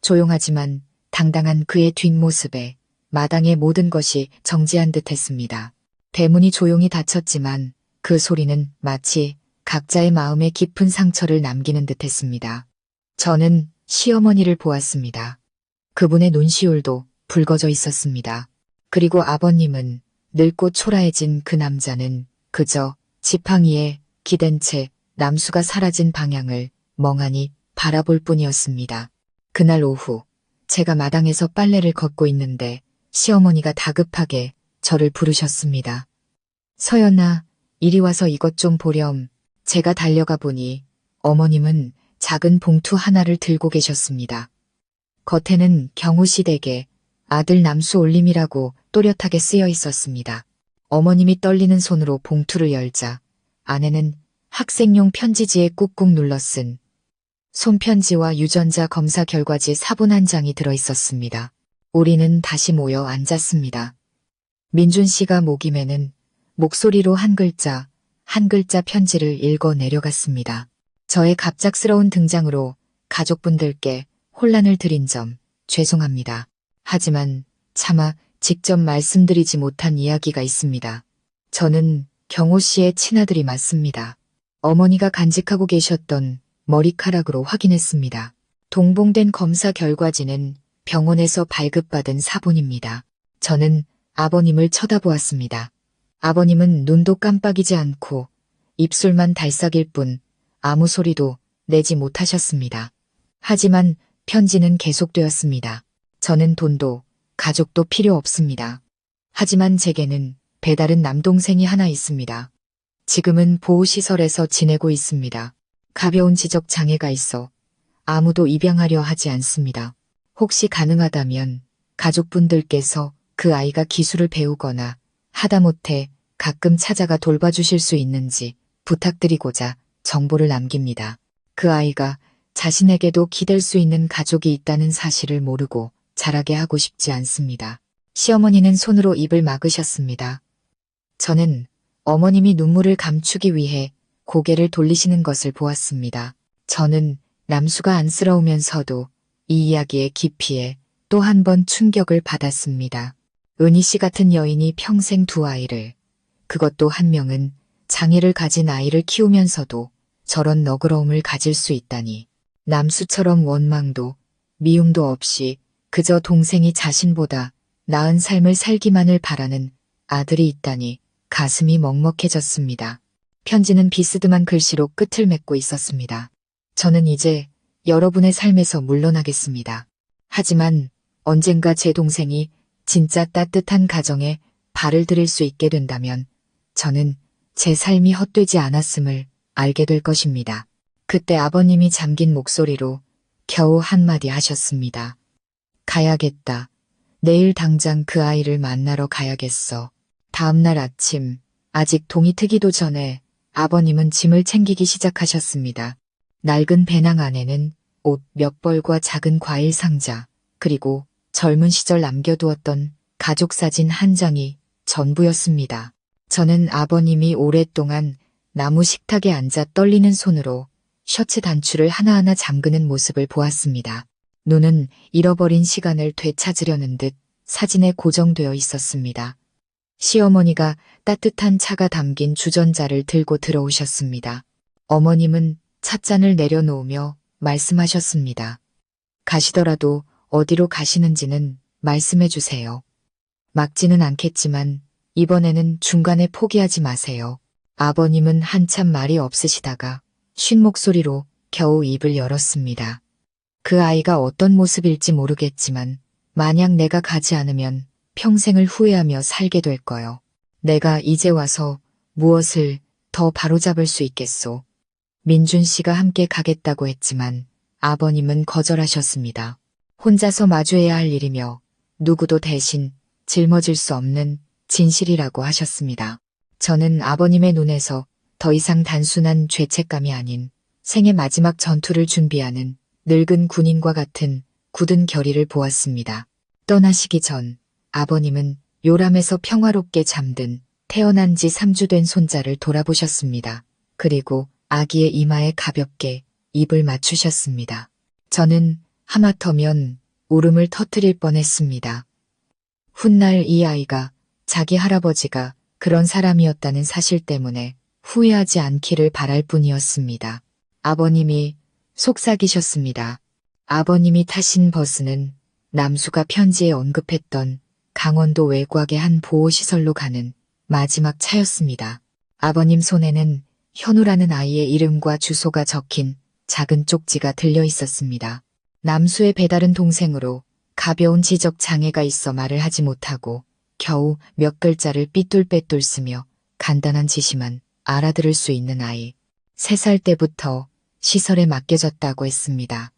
조용하지만 당당한 그의 뒷모습에 마당의 모든 것이 정지한 듯 했습니다. 대문이 조용히 닫혔지만 그 소리는 마치 각자의 마음에 깊은 상처를 남기는 듯 했습니다. 저는 시어머니를 보았습니다. 그분의 눈시울도 붉어져 있었습니다. 그리고 아버님은 늙고 초라해진 그 남자는 그저 지팡이에 기댄 채 남수가 사라진 방향을 멍하니 바라볼 뿐이었습니다. 그날 오후 제가 마당에서 빨래를 걷고 있는데 시어머니가 다급하게 저를 부르셨습니다. 서연아, 이리 와서 이것 좀 보렴. 제가 달려가 보니 어머님은 작은 봉투 하나를 들고 계셨습니다. 겉에는 경호씨 댁에 아들 남수 올림이라고 또렷하게 쓰여 있었습니다. 어머님이 떨리는 손으로 봉투를 열자 안에는 학생용 편지지에 꾹꾹 눌러 쓴 손편지와 유전자 검사 결과지 사본 한 장이 들어 있었습니다. 우리는 다시 모여 앉았습니다. 민준 씨가 목이 매는 목소리로 한 글자 편지를 읽어 내려갔습니다. 저의 갑작스러운 등장으로 가족분들께 혼란을 드린 점 죄송합니다. 하지만 차마 직접 말씀드리지 못한 이야기가 있습니다. 저는 경호 씨의 친아들이 맞습니다. 어머니가 간직하고 계셨던 머리카락으로 확인했습니다. 동봉된 검사 결과지는 병원에서 발급받은 사본입니다. 저는 아버님을 쳐다보았습니다. 아버님은 눈도 깜빡이지 않고 입술만 달싹일 뿐 아무 소리도 내지 못하셨습니다. 하지만 편지는 계속되었습니다. 저는 돈도 가족도 필요 없습니다. 하지만 제게는 배다른 남동생이 하나 있습니다. 지금은 보호시설에서 지내고 있습니다. 가벼운 지적 장애가 있어 아무도 입양하려 하지 않습니다. 혹시 가능하다면 가족분들께서 그 아이가 기술을 배우거나 하다못해 가끔 찾아가 돌봐주실 수 있는지 부탁드리고자 정보를 남깁니다. 그 아이가 자신에게도 기댈 수 있는 가족이 있다는 사실을 모르고 자라게 하고 싶지 않습니다. 시어머니는 손으로 입을 막으셨습니다. 저는 어머님이 눈물을 감추기 위해 고개를 돌리시는 것을 보았습니다. 저는 남수가 안쓰러우면서도 이 이야기의 깊이에 또 한 번 충격을 받았습니다. 은희 씨 같은 여인이 평생 두 아이를, 그것도 한 명은 장애를 가진 아이를 키우면서도 저런 너그러움을 가질 수 있다니. 남수처럼 원망도 미움도 없이 그저 동생이 자신보다 나은 삶을 살기만을 바라는 아들이 있다니 가슴이 먹먹해졌습니다. 편지는 비스듬한 글씨로 끝을 맺고 있었습니다. 저는 이제 여러분의 삶에서 물러나겠습니다. 하지만 언젠가 제 동생이 진짜 따뜻한 가정에 발을 들일 수 있게 된다면 저는 제 삶이 헛되지 않았음을 알게 될 것입니다. 그때 아버님이 잠긴 목소리로 겨우 한마디 하셨습니다. 가야겠다. 내일 당장 그 아이를 만나러 가야겠어. 다음날 아침, 아직 동이 트기도 전에 아버님은 짐을 챙기기 시작하셨습니다. 낡은 배낭 안에는 옷 몇 벌과 작은 과일 상자, 그리고 젊은 시절 남겨두었던 가족 사진 한 장이 전부였습니다. 저는 아버님이 오랫동안 나무 식탁에 앉아 떨리는 손으로 셔츠 단추를 하나하나 잠그는 모습을 보았습니다. 눈은 잃어버린 시간을 되찾으려는 듯 사진에 고정되어 있었습니다. 시어머니가 따뜻한 차가 담긴 주전자를 들고 들어오셨습니다. 어머님은 찻잔을 내려놓으며 말씀하셨습니다. 가시더라도 어디로 가시는지는 말씀해 주세요. 막지는 않겠지만 이번에는 중간에 포기하지 마세요. 아버님은 한참 말이 없으시다가 쉰 목소리로 겨우 입을 열었습니다. 그 아이가 어떤 모습일지 모르겠지만 만약 내가 가지 않으면 평생을 후회하며 살게 될 거요. 내가 이제 와서 무엇을 더 바로잡을 수 있겠소. 민준 씨가 함께 가겠다고 했지만 아버님은 거절하셨습니다. 혼자서 마주해야 할 일이며 누구도 대신 짊어질 수 없는 진실이라고 하셨습니다. 저는 아버님의 눈에서 더 이상 단순한 죄책감이 아닌 생의 마지막 전투를 준비하는 늙은 군인과 같은 굳은 결의를 보았습니다. 떠나시기 전 아버님은 요람에서 평화롭게 잠든 태어난 지 3주 된 손자를 돌아보셨습니다. 그리고 아기의 이마에 가볍게 입을 맞추셨습니다. 저는 하마터면 울음을 터뜨릴 뻔했습니다. 훗날 이 아이가 자기 할아버지가 그런 사람이었다는 사실 때문에 후회하지 않기를 바랄 뿐이었습니다. 아버님이 속삭이셨습니다. 아버님이 타신 버스는 남수가 편지에 언급했던 강원도 외곽의 한 보호시설로 가는 마지막 차였습니다. 아버님 손에는 현우라는 아이의 이름과 주소가 적힌 작은 쪽지가 들려 있었습니다. 남수의 배다른 동생으로 가벼운 지적 장애가 있어 말을 하지 못하고 겨우 몇 글자를 삐뚤빼뚤 쓰며 간단한 지시만 알아들을 수 있는 아이. 3살 때부터 시설에 맡겨졌다고 했습니다.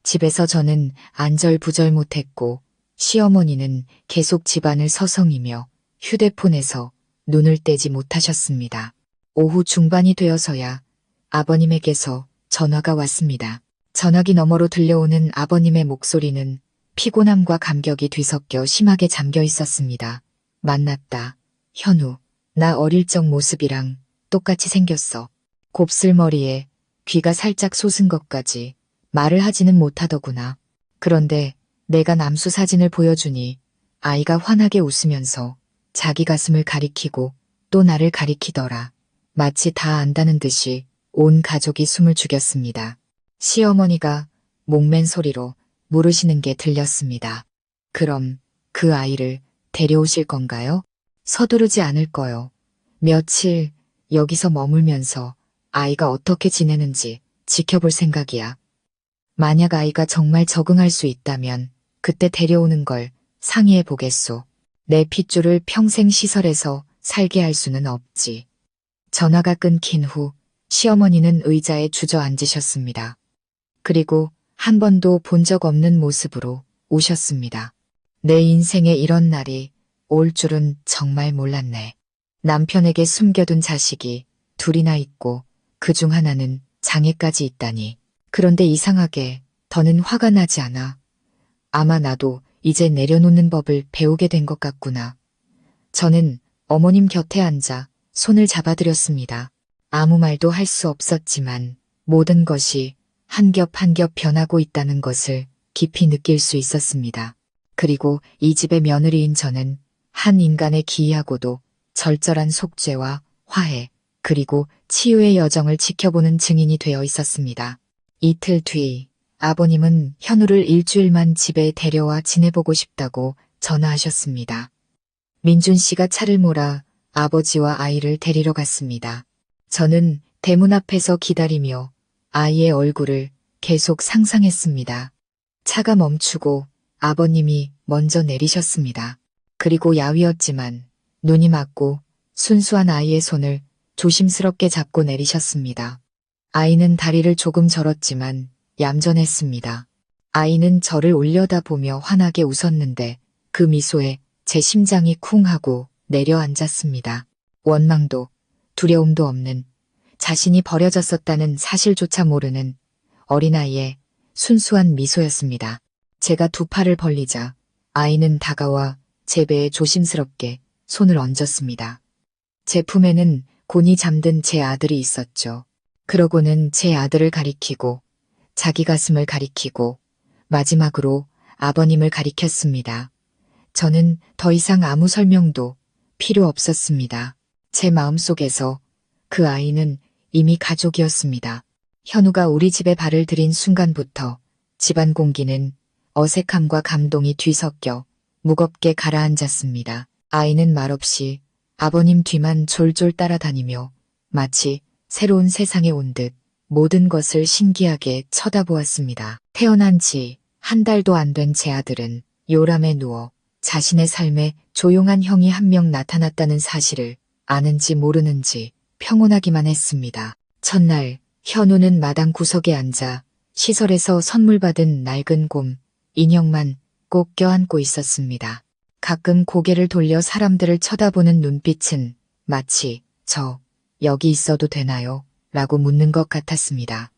집에서 저는 안절부절 못했고 시어머니는 계속 집안을 서성이며 휴대폰에서 눈을 떼지 못하셨습니다. 오후 중반이 되어서야 아버님에게서 전화가 왔습니다. 전화기 너머로 들려오는 아버님의 목소리는 피곤함과 감격이 뒤섞여 심하게 잠겨 있었습니다. 만났다. 현우, 나 어릴 적 모습이랑 똑같이 생겼어. 곱슬머리에 귀가 살짝 솟은 것까지 말을 하지는 못하더구나. 그런데 내가 남수 사진을 보여주니 아이가 환하게 웃으면서 자기 가슴을 가리키고 또 나를 가리키더라. 마치 다 안다는 듯이 온 가족이 숨을 죽였습니다. 시어머니가 목맨 소리로 물으시는 게 들렸습니다. 그럼 그 아이를 데려오실 건가요? 서두르지 않을 거요. 며칠 여기서 머물면서 아이가 어떻게 지내는지 지켜볼 생각이야. 만약 아이가 정말 적응할 수 있다면 그때 데려오는 걸 상의해 보겠소. 내 핏줄을 평생 시설에서 살게 할 수는 없지. 전화가 끊긴 후 시어머니는 의자에 주저앉으셨습니다. 그리고 한 번도 본 적 없는 모습으로 우셨습니다. 내 인생에 이런 날이 올 줄은 정말 몰랐네. 남편에게 숨겨둔 자식이 둘이나 있고 그중 하나는 장애까지 있다니. 그런데 이상하게 더는 화가 나지 않아. 아마 나도 이제 내려놓는 법을 배우게 된 것 같구나. 저는 어머님 곁에 앉아 손을 잡아드렸습니다. 아무 말도 할 수 없었지만 모든 것이 한 겹 한 겹 변하고 있다는 것을 깊이 느낄 수 있었습니다. 그리고 이 집의 며느리인 저는 한 인간의 기이하고도 절절한 속죄와 화해, 그리고 치유의 여정을 지켜보는 증인이 되어 있었습니다. 이틀 뒤 아버님은 현우를 일주일만 집에 데려와 지내보고 싶다고 전화하셨습니다. 민준 씨가 차를 몰아 아버지와 아이를 데리러 갔습니다. 저는 대문 앞에서 기다리며 아이의 얼굴을 계속 상상했습니다. 차가 멈추고 아버님이 먼저 내리셨습니다. 그리고 야위었지만 눈이 맞고 순수한 아이의 손을 조심스럽게 잡고 내리셨습니다. 아이는 다리를 조금 절었지만 얌전했습니다. 아이는 저를 올려다보며 환하게 웃었는데 그 미소에 제 심장이 쿵 하고 내려앉았습니다. 원망도 두려움도 없는, 자신이 버려졌었다는 사실조차 모르는 어린아이의 순수한 미소였습니다. 제가 두 팔을 벌리자 아이는 다가와 제 배에 조심스럽게 손을 얹었습니다. 제 품에는 곤히 잠든 제 아들이 있었죠. 그러고는 제 아들을 가리키고 자기 가슴을 가리키고 마지막으로 아버님을 가리켰습니다. 저는 더 이상 아무 설명도 필요 없었습니다. 제 마음속에서 그 아이는 이미 가족이었습니다. 현우가 우리 집에 발을 들인 순간부터 집안 공기는 어색함과 감동이 뒤섞여 무겁게 가라앉았습니다. 아이는 말없이 아버님 뒤만 졸졸 따라다니며 마치 새로운 세상에 온 듯 모든 것을 신기하게 쳐다보았습니다. 태어난 지 한 달도 안 된 제 아들은 요람에 누워 자신의 삶에 조용한 형이 한 명 나타났다는 사실을 아는지 모르는지 평온하기만 했습니다. 첫날 현우는 마당 구석에 앉아 시설에서 선물 받은 낡은 곰, 인형만 꼭 껴안고 있었습니다. 가끔 고개를 돌려 사람들을 쳐다보는 눈빛은 마치 저 여기 있어도 되나요? 라고 묻는 것 같았습니다.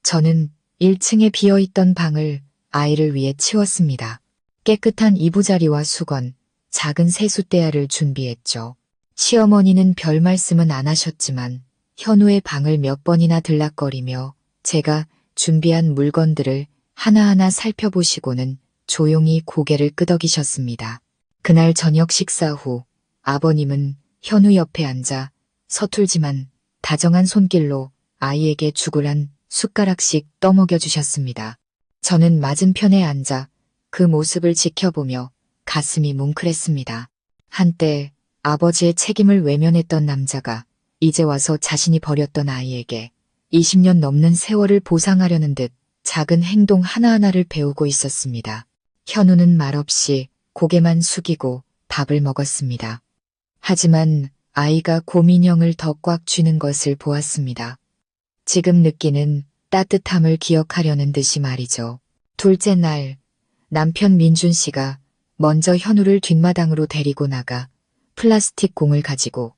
저는 1층에 비어있던 방을 아이를 위해 치웠습니다. 깨끗한 이부자리와 수건, 작은 세숫대야를 준비했죠. 시어머니는 별 말씀은 안 하셨지만 현우의 방을 몇 번이나 들락거리며 제가 준비한 물건들을 하나하나 살펴보시고는 조용히 고개를 끄덕이셨습니다. 그날 저녁 식사 후 아버님은 현우 옆에 앉아 서툴지만 다정한 손길로 아이에게 죽을 한 숟가락씩 떠먹여 주셨습니다. 저는 맞은편에 앉아 그 모습을 지켜보며 가슴이 뭉클했습니다. 한때 아버지의 책임을 외면했던 남자가 이제 와서 자신이 버렸던 아이에게 20년 넘는 세월을 보상하려는 듯 작은 행동 하나하나를 배우고 있었습니다. 현우는 말없이 고개만 숙이고 밥을 먹었습니다. 하지만 아이가 곰인형을 더 꽉 쥐는 것을 보았습니다. 지금 느끼는 따뜻함을 기억하려는 듯이 말이죠. 둘째 날 남편 민준 씨가 먼저 현우를 뒷마당으로 데리고 나가 플라스틱 공을 가지고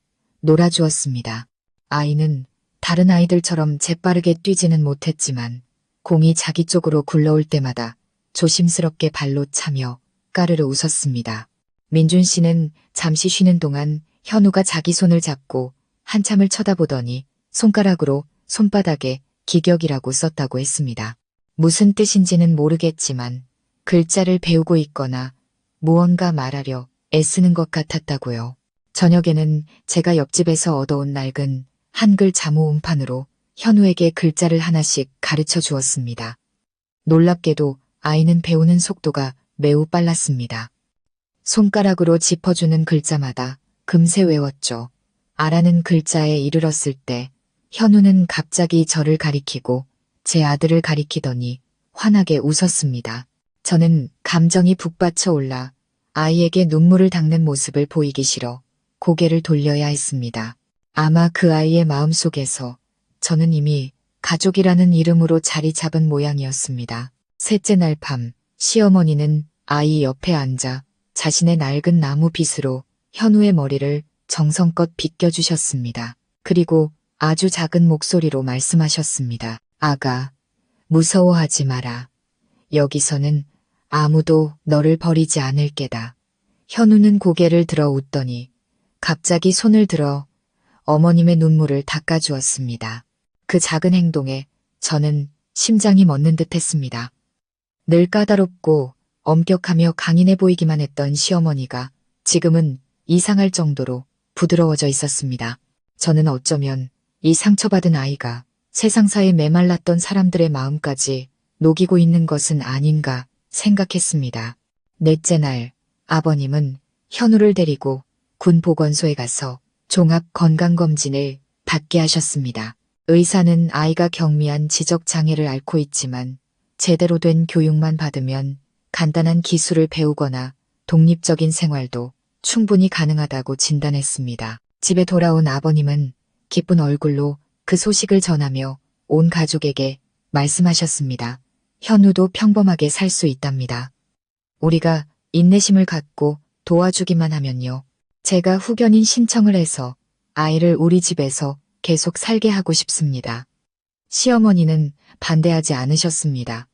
놀아주었습니다. 아이는 다른 아이들처럼 재빠르게 뛰지는 못했지만 공이 자기 쪽으로 굴러올 때마다 조심스럽게 발로 차며 까르르 웃었습니다. 민준 씨는 잠시 쉬는 동안 현우가 자기 손을 잡고 한참을 쳐다보더니 손가락으로 손바닥에 기격이라고 썼다고 했습니다. 무슨 뜻인지는 모르겠지만 글자를 배우고 있거나 무언가 말하려 애쓰는 것 같았다고요. 저녁에는 제가 옆집에서 얻어온 낡은 한글 자모 음판으로 현우에게 글자를 하나씩 가르쳐 주었습니다. 놀랍게도 아이는 배우는 속도가 매우 빨랐습니다. 손가락으로 짚어주는 글자마다 금세 외웠죠. 아라는 글자에 이르렀을 때 현우는 갑자기 저를 가리키고 제 아들을 가리키더니 환하게 웃었습니다. 저는 감정이 북받쳐 올라 아이에게 눈물을 닦는 모습을 보이기 싫어 고개를 돌려야 했습니다. 아마 그 아이의 마음속에서 저는 이미 가족이라는 이름으로 자리 잡은 모양이었습니다. 셋째 날 밤 시어머니는 아이 옆에 앉아 자신의 낡은 나무 빗으로 현우의 머리를 정성껏 빗겨주셨습니다. 그리고 아주 작은 목소리로 말씀하셨습니다. 아가, 무서워하지 마라. 여기서는 아무도 너를 버리지 않을 게다. 현우는 고개를 들어 웃더니 갑자기 손을 들어 어머님의 눈물을 닦아주었습니다. 그 작은 행동에 저는 심장이 멎는 듯 했습니다. 늘 까다롭고 엄격하며 강인해 보이기만 했던 시어머니가 지금은 이상할 정도로 부드러워져 있었습니다. 저는 어쩌면 이 상처받은 아이가 세상사에 메말랐던 사람들의 마음까지 녹이고 있는 것은 아닌가 생각했습니다. 넷째 날 아버님은 현우를 데리고 군 보건소에 가서 종합 건강검진을 받게 하셨습니다. 의사는 아이가 경미한 지적장애를 앓고 있지만 제대로 된 교육만 받으면 간단한 기술을 배우거나 독립적인 생활도 충분히 가능하다고 진단했습니다. 집에 돌아온 아버님은 기쁜 얼굴로 그 소식을 전하며 온 가족에게 말씀하셨습니다. 현우도 평범하게 살 수 있답니다. 우리가 인내심을 갖고 도와주기만 하면요. 제가 후견인 신청을 해서 아이를 우리 집에서 계속 살게 하고 싶습니다. 시어머니는 반대하지 않으셨습니다.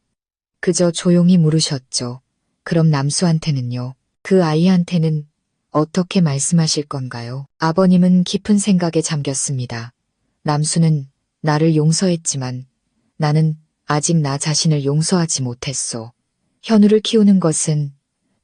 그저 조용히 물으셨죠. 그럼 남수한테는요? 그 아이한테는 어떻게 말씀하실 건가요? 아버님은 깊은 생각에 잠겼습니다. 남수는 나를 용서했지만 나는 아직 나 자신을 용서하지 못했소. 현우를 키우는 것은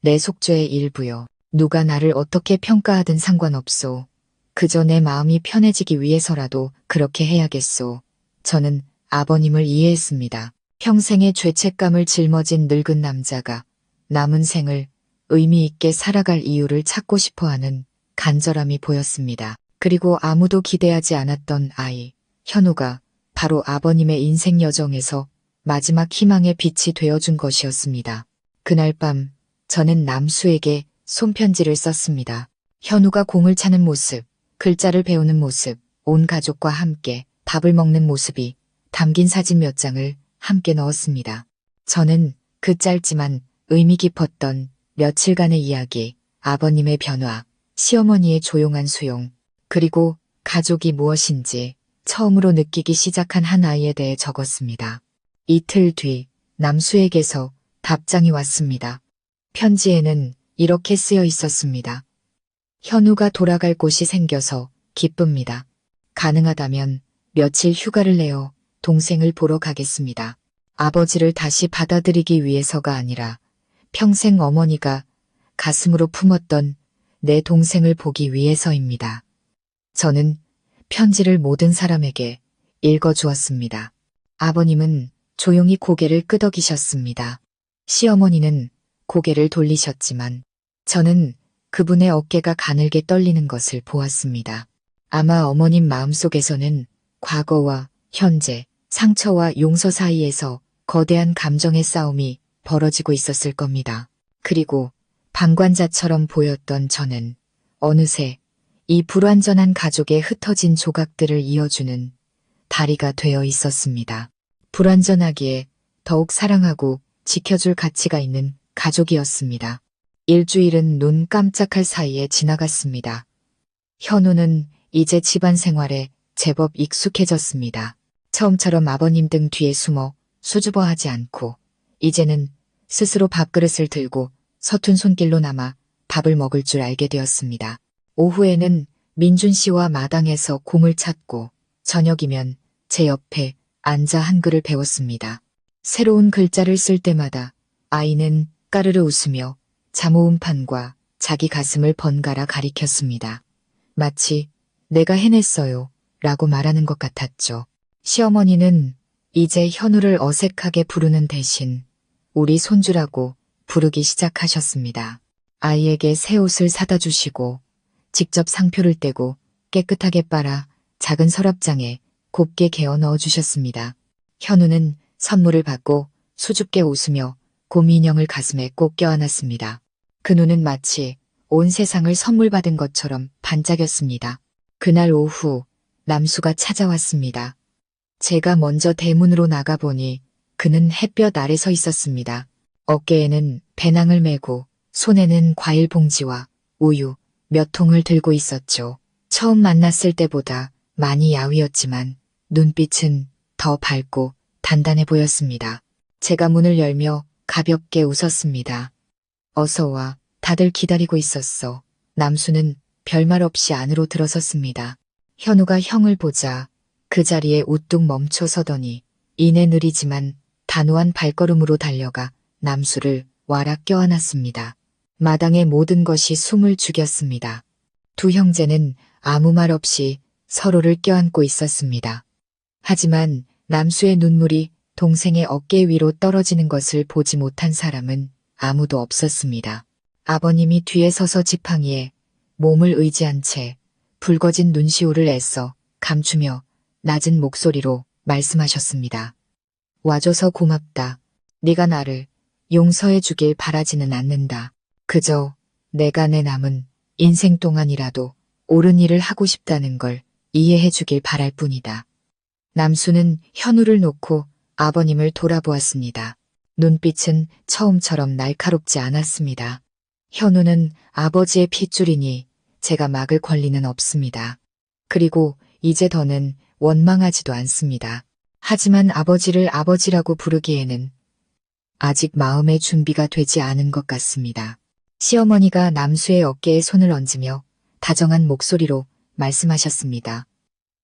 내 속죄의 일부요. 누가 나를 어떻게 평가하든 상관없소. 그저 내 마음이 편해지기 위해서라도 그렇게 해야겠소. 저는 아버님을 이해했습니다. 평생의 죄책감을 짊어진 늙은 남자가 남은 생을 의미 있게 살아갈 이유를 찾고 싶어하는 간절함이 보였습니다. 그리고 아무도 기대하지 않았던 아이, 현우가 바로 아버님의 인생 여정에서 마지막 희망의 빛이 되어준 것이었습니다. 그날 밤 저는 남수에게 손편지를 썼습니다. 현우가 공을 차는 모습, 글자를 배우는 모습, 온 가족과 함께 밥을 먹는 모습이 담긴 사진 몇 장을 함께 넣었습니다. 저는 그 짧지만 의미 깊었던 며칠간의 이야기, 아버님의 변화, 시어머니의 조용한 수용, 그리고 가족이 무엇인지 처음으로 느끼기 시작한 한 아이에 대해 적었습니다. 이틀 뒤 남수에게서 답장이 왔습니다. 편지에는 이렇게 쓰여 있었습니다. 현우가 돌아갈 곳이 생겨서 기쁩니다. 가능하다면 며칠 휴가를 내어 동생을 보러 가겠습니다. 아버지를 다시 받아들이기 위해서가 아니라 평생 어머니가 가슴으로 품었던 내 동생을 보기 위해서입니다. 저는 편지를 모든 사람에게 읽어주었습니다. 아버님은 조용히 고개를 끄덕이셨습니다. 시어머니는 고개를 돌리셨지만 저는 그분의 어깨가 가늘게 떨리는 것을 보았습니다. 아마 어머님 마음속에서는 과거와 현재, 상처와 용서 사이에서 거대한 감정의 싸움이 벌어지고 있었을 겁니다. 그리고 방관자처럼 보였던 저는 어느새 이 불완전한 가족의 흩어진 조각들을 이어주는 다리가 되어 있었습니다. 불완전하기에 더욱 사랑하고 지켜줄 가치가 있는 가족이었습니다. 일주일은 눈 깜짝할 사이에 지나갔습니다. 현우는 이제 집안 생활에 제법 익숙해졌습니다. 처음처럼 아버님 등 뒤에 숨어 수줍어하지 않고 이제는 스스로 밥그릇을 들고 서툰 손길로 남아 밥을 먹을 줄 알게 되었습니다. 오후에는 민준 씨와 마당에서 공을 찼고 저녁이면 제 옆에 앉아 한글을 배웠습니다. 새로운 글자를 쓸 때마다 아이는 까르르 웃으며 잠오음판과 자기 가슴을 번갈아 가리켰습니다. 마치 내가 해냈어요 라고 말하는 것 같았죠. 시어머니는 이제 현우를 어색하게 부르는 대신 우리 손주라고 부르기 시작하셨습니다. 아이에게 새 옷을 사다 주시고 직접 상표를 떼고 깨끗하게 빨아 작은 서랍장에 곱게 개어 넣어 주셨습니다. 현우는 선물을 받고 수줍게 웃으며 곰 인형을 가슴에 꼭 껴안았습니다. 그 눈은 마치 온 세상을 선물 받은 것처럼 반짝였습니다. 그날 오후 남수가 찾아왔습니다. 제가 먼저 대문으로 나가보니 그는 햇볕 아래 서 있었습니다. 어깨에는 배낭을 메고 손에는 과일 봉지와 우유 몇 통을 들고 있었죠. 처음 만났을 때보다 많이 야위었지만 눈빛은 더 밝고 단단해 보였습니다. 제가 문을 열며 가볍게 웃었습니다. 어서 와. 다들 기다리고 있었어. 남수는 별말 없이 안으로 들어섰습니다. 현우가 형을 보자 그 자리에 우뚝 멈춰 서더니 이내 느리지만 단호한 발걸음으로 달려가 남수를 와락 껴안았습니다. 마당의 모든 것이 숨을 죽였습니다. 두 형제는 아무 말 없이 서로를 껴안고 있었습니다. 하지만 남수의 눈물이 동생의 어깨 위로 떨어지는 것을 보지 못한 사람은 아무도 없었습니다. 아버님이 뒤에 서서 지팡이에 몸을 의지한 채 붉어진 눈시울을 애써 감추며 낮은 목소리로 말씀하셨습니다. 와줘서 고맙다. 네가 나를 용서해 주길 바라지는 않는다. 그저 내가 내 남은 인생 동안이라도 옳은 일을 하고 싶다는 걸 이해해 주길 바랄 뿐이다. 남수는 현우를 놓고 아버님을 돌아보았습니다. 눈빛은 처음처럼 날카롭지 않았습니다. 현우는 아버지의 핏줄이니 제가 막을 권리는 없습니다. 그리고 이제 더는 원망하지도 않습니다. 하지만 아버지를 아버지라고 부르기에는 아직 마음의 준비가 되지 않은 것 같습니다. 시어머니가 남수의 어깨에 손을 얹으며 다정한 목소리로 말씀하셨습니다.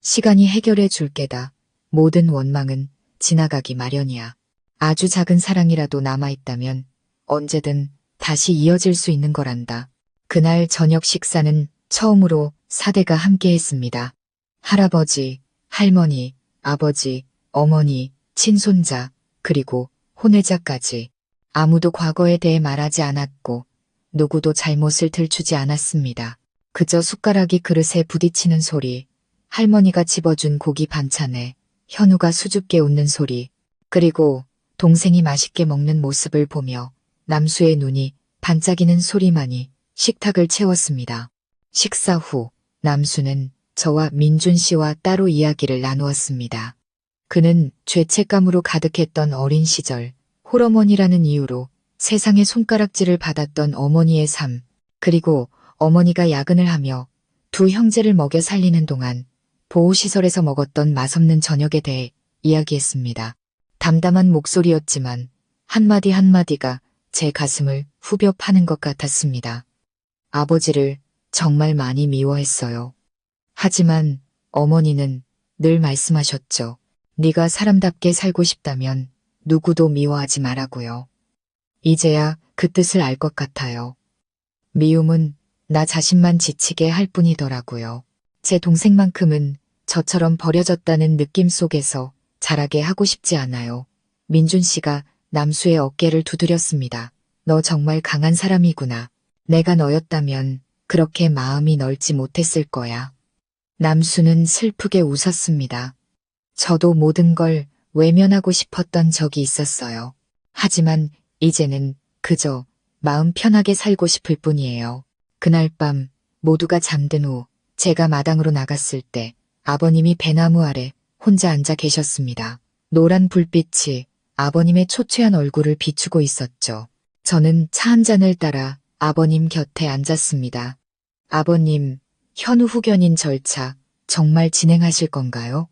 시간이 해결해 줄 게다. 모든 원망은 지나가기 마련이야. 아주 작은 사랑이라도 남아있다면 언제든 다시 이어질 수 있는 거란다. 그날 저녁 식사는 처음으로 사대가 함께했습니다. 할아버지, 할머니, 아버지, 어머니, 친손자, 그리고 혼외자까지 아무도 과거에 대해 말하지 않았고 누구도 잘못을 들추지 않았습니다. 그저 숟가락이 그릇에 부딪히는 소리, 할머니가 집어준 고기 반찬에 현우가 수줍게 웃는 소리, 그리고 동생이 맛있게 먹는 모습을 보며 남수의 눈이 반짝이는 소리만이 식탁을 채웠습니다. 식사 후 남수는 저와 민준 씨와 따로 이야기를 나누었습니다. 그는 죄책감으로 가득했던 어린 시절, 홀어머니라는 이유로 세상에 손가락질을 받았던 어머니의 삶, 그리고 어머니가 야근을 하며 두 형제를 먹여 살리는 동안 보호시설에서 먹었던 맛없는 저녁에 대해 이야기했습니다. 담담한 목소리였지만 한마디 한마디가 제 가슴을 후벼 파는 것 같았습니다. 아버지를 정말 많이 미워했어요. 하지만 어머니는 늘 말씀하셨죠. 네가 사람답게 살고 싶다면 누구도 미워하지 말라고요. 이제야 그 뜻을 알 것 같아요. 미움은 나 자신만 지치게 할 뿐이더라고요. 제 동생만큼은 저처럼 버려졌다는 느낌 속에서 자라게 하고 싶지 않아요. 민준 씨가 남수의 어깨를 두드렸습니다. 너 정말 강한 사람이구나. 내가 너였다면 그렇게 마음이 넓지 못했을 거야. 남수는 슬프게 웃었습니다. 저도 모든 걸 외면하고 싶었던 적이 있었어요. 하지만 이제는 그저 마음 편하게 살고 싶을 뿐이에요. 그날 밤 모두가 잠든 후 제가 마당으로 나갔을 때 아버님이 배나무 아래 혼자 앉아 계셨습니다. 노란 불빛이 아버님의 초췌한 얼굴을 비추고 있었죠. 저는 차 한 잔을 따라 아버님 곁에 앉았습니다. 아버님, 현우 후견인 절차 정말 진행하실 건가요?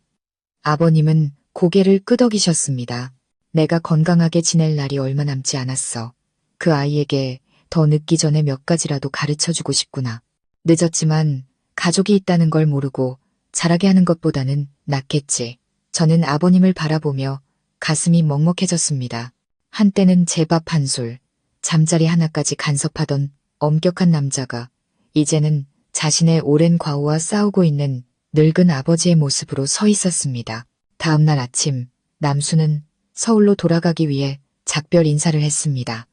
아버님은 고개를 끄덕이셨습니다. 내가 건강하게 지낼 날이 얼마 남지 않았어. 그 아이에게 더 늦기 전에 몇 가지라도 가르쳐주고 싶구나. 늦었지만 가족이 있다는 걸 모르고 자라게 하는 것보다는 낫겠지. 저는 아버님을 바라보며 가슴이 먹먹해졌습니다. 한때는 제 밥 한 술, 잠자리 하나까지 간섭하던 엄격한 남자가 이제는 자신의 오랜 과오와 싸우고 있는 늙은 아버지의 모습으로 서 있었습니다. 다음 날 아침 남수는 서울로 돌아가기 위해 작별 인사를 했습니다.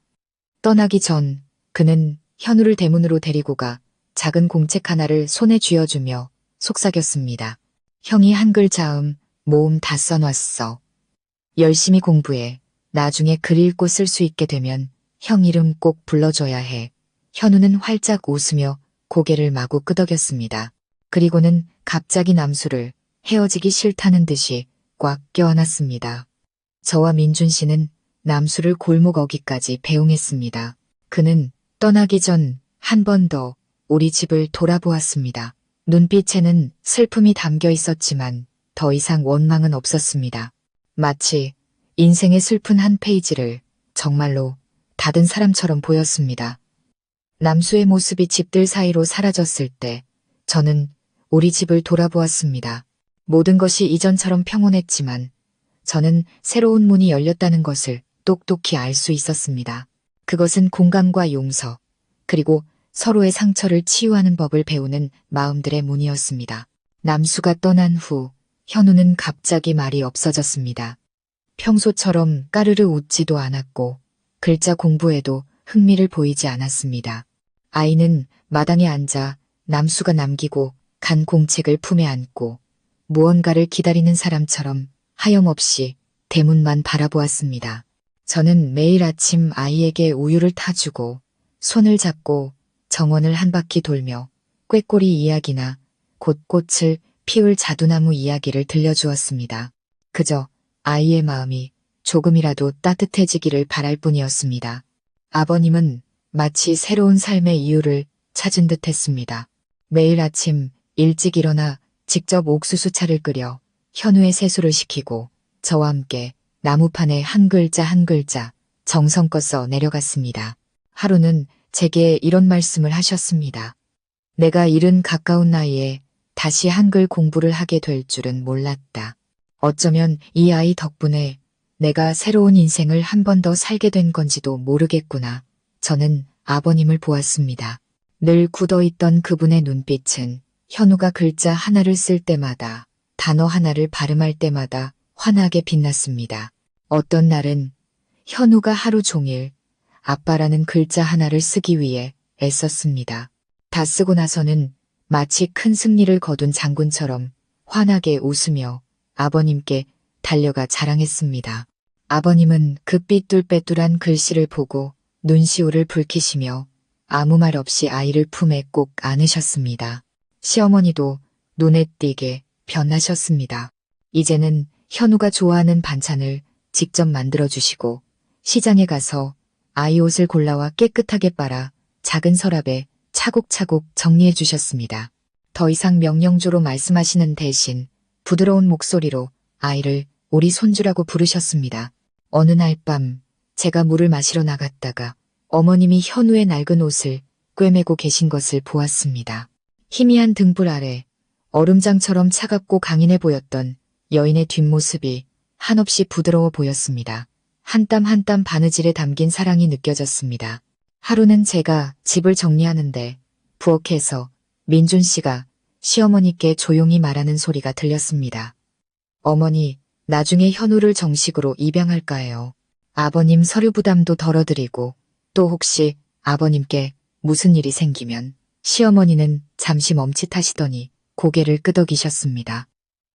떠나기 전 그는 현우를 대문으로 데리고 가 작은 공책 하나를 손에 쥐어주며 속삭였습니다. 형이 한글 자음, 모음 다 써놨어. 열심히 공부해. 나중에 글 읽고 쓸 수 있게 되면 형 이름 꼭 불러줘야 해. 현우는 활짝 웃으며 고개를 마구 끄덕였습니다. 그리고는 갑자기 남수를 헤어지기 싫다는 듯이 꽉 껴안았습니다. 저와 민준 씨는 남수를 골목 어귀까지 배웅했습니다. 그는 떠나기 전 한 번 더 우리 집을 돌아보았습니다. 눈빛에는 슬픔이 담겨 있었지만 더 이상 원망은 없었습니다. 마치 인생의 슬픈 한 페이지를 정말로 다른 사람처럼 보였습니다. 남수의 모습이 집들 사이로 사라졌을 때 저는 우리 집을 돌아보았습니다. 모든 것이 이전처럼 평온했지만 저는 새로운 문이 열렸다는 것을 똑똑히 알 수 있었습니다. 그것은 공감과 용서, 그리고 서로의 상처를 치유하는 법을 배우는 마음들의 문이었습니다. 남수가 떠난 후 현우는 갑자기 말이 없어졌습니다. 평소처럼 까르르 웃지도 않았고 글자 공부에도 흥미를 보이지 않았습니다. 아이는 마당에 앉아 남수가 남기고 간 공책을 품에 안고 무언가를 기다리는 사람처럼 하염없이 대문만 바라보았습니다. 저는 매일 아침 아이에게 우유를 타주고 손을 잡고 정원을 한 바퀴 돌며 꾀꼬리 이야기나 곳꽃을 피울 자두나무 이야기를 들려주었습니다. 그저 아이의 마음이 조금이라도 따뜻해지기를 바랄 뿐이었습니다. 아버님은 마치 새로운 삶의 이유를 찾은 듯 했습니다. 매일 아침 일찍 일어나 직접 옥수수차를 끓여 현우의 세수를 시키고 저와 함께 나무판에 한 글자 한 글자 정성껏 써 내려갔습니다. 하루는 제게 이런 말씀을 하셨습니다. 내가 이른 가까운 나이에 다시 한글 공부를 하게 될 줄은 몰랐다. 어쩌면 이 아이 덕분에 내가 새로운 인생을 한 번 더 살게 된 건지도 모르겠구나. 저는 아버님을 보았습니다. 늘 굳어있던 그분의 눈빛은 현우가 글자 하나를 쓸 때마다, 단어 하나를 발음할 때마다 환하게 빛났습니다. 어떤 날은 현우가 하루 종일 아빠라는 글자 하나를 쓰기 위해 애썼습니다. 다 쓰고 나서는 마치 큰 승리를 거둔 장군처럼 환하게 웃으며 아버님께 달려가 자랑했습니다. 아버님은 그 삐뚤빼뚤한 글씨를 보고 눈시울을 붉히시며 아무 말 없이 아이를 품에 꼭 안으셨습니다. 시어머니도 눈에 띄게 변하셨습니다. 이제는 현우가 좋아하는 반찬을 직접 만들어주시고 시장에 가서 아이 옷을 골라와 깨끗하게 빨아 작은 서랍에 차곡차곡 정리해 주셨습니다. 더 이상 명령조로 말씀하시는 대신 부드러운 목소리로 아이를 우리 손주라고 부르셨습니다. 어느 날 밤 제가 물을 마시러 나갔다가 어머님이 현우의 낡은 옷을 꿰매고 계신 것을 보았습니다. 희미한 등불 아래 얼음장처럼 차갑고 강인해 보였던 여인의 뒷모습이 한없이 부드러워 보였습니다. 한 땀 한 땀 바느질에 담긴 사랑이 느껴졌습니다. 하루는 제가 집을 정리하는데 부엌에서 민준 씨가 시어머니께 조용히 말하는 소리가 들렸습니다. 어머니, 나중에 현우를 정식으로 입양할까 해요. 아버님 서류 부담도 덜어드리고 또 혹시 아버님께 무슨 일이 생기면 시어머니는 잠시 멈칫하시더니 고개를 끄덕이셨습니다.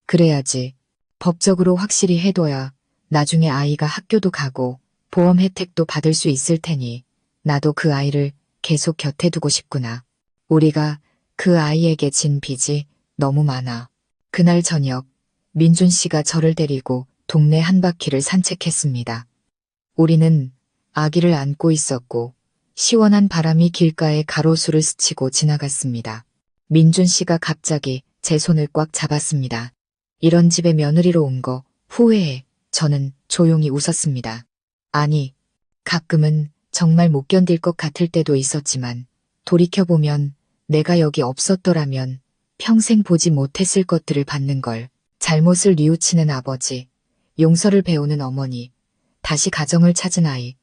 그래야지. 법적으로 확실히 해둬야 나중에 아이가 학교도 가고 보험 혜택도 받을 수 있을 테니 나도 그 아이를 계속 곁에 두고 싶구나. 우리가 그 아이에게 진 빚이 너무 많아. 그날 저녁 민준 씨가 저를 데리고 동네 한 바퀴를 산책했습니다. 우리는 아기를 안고 있었고 시원한 바람이 길가의 가로수를 스치고 지나갔습니다. 민준 씨가 갑자기 제 손을 꽉 잡았습니다. 이런 집에 며느리로 온 거 후회해. 저는 조용히 웃었습니다. 아니, 가끔은 정말 못 견딜 것 같을 때도 있었지만 돌이켜보면 내가 여기 없었더라면 평생 보지 못했을 것들을 받는 걸, 잘못을 뉘우치는 아버지, 용서를 배우는 어머니, 다시 가정을 찾은 아이,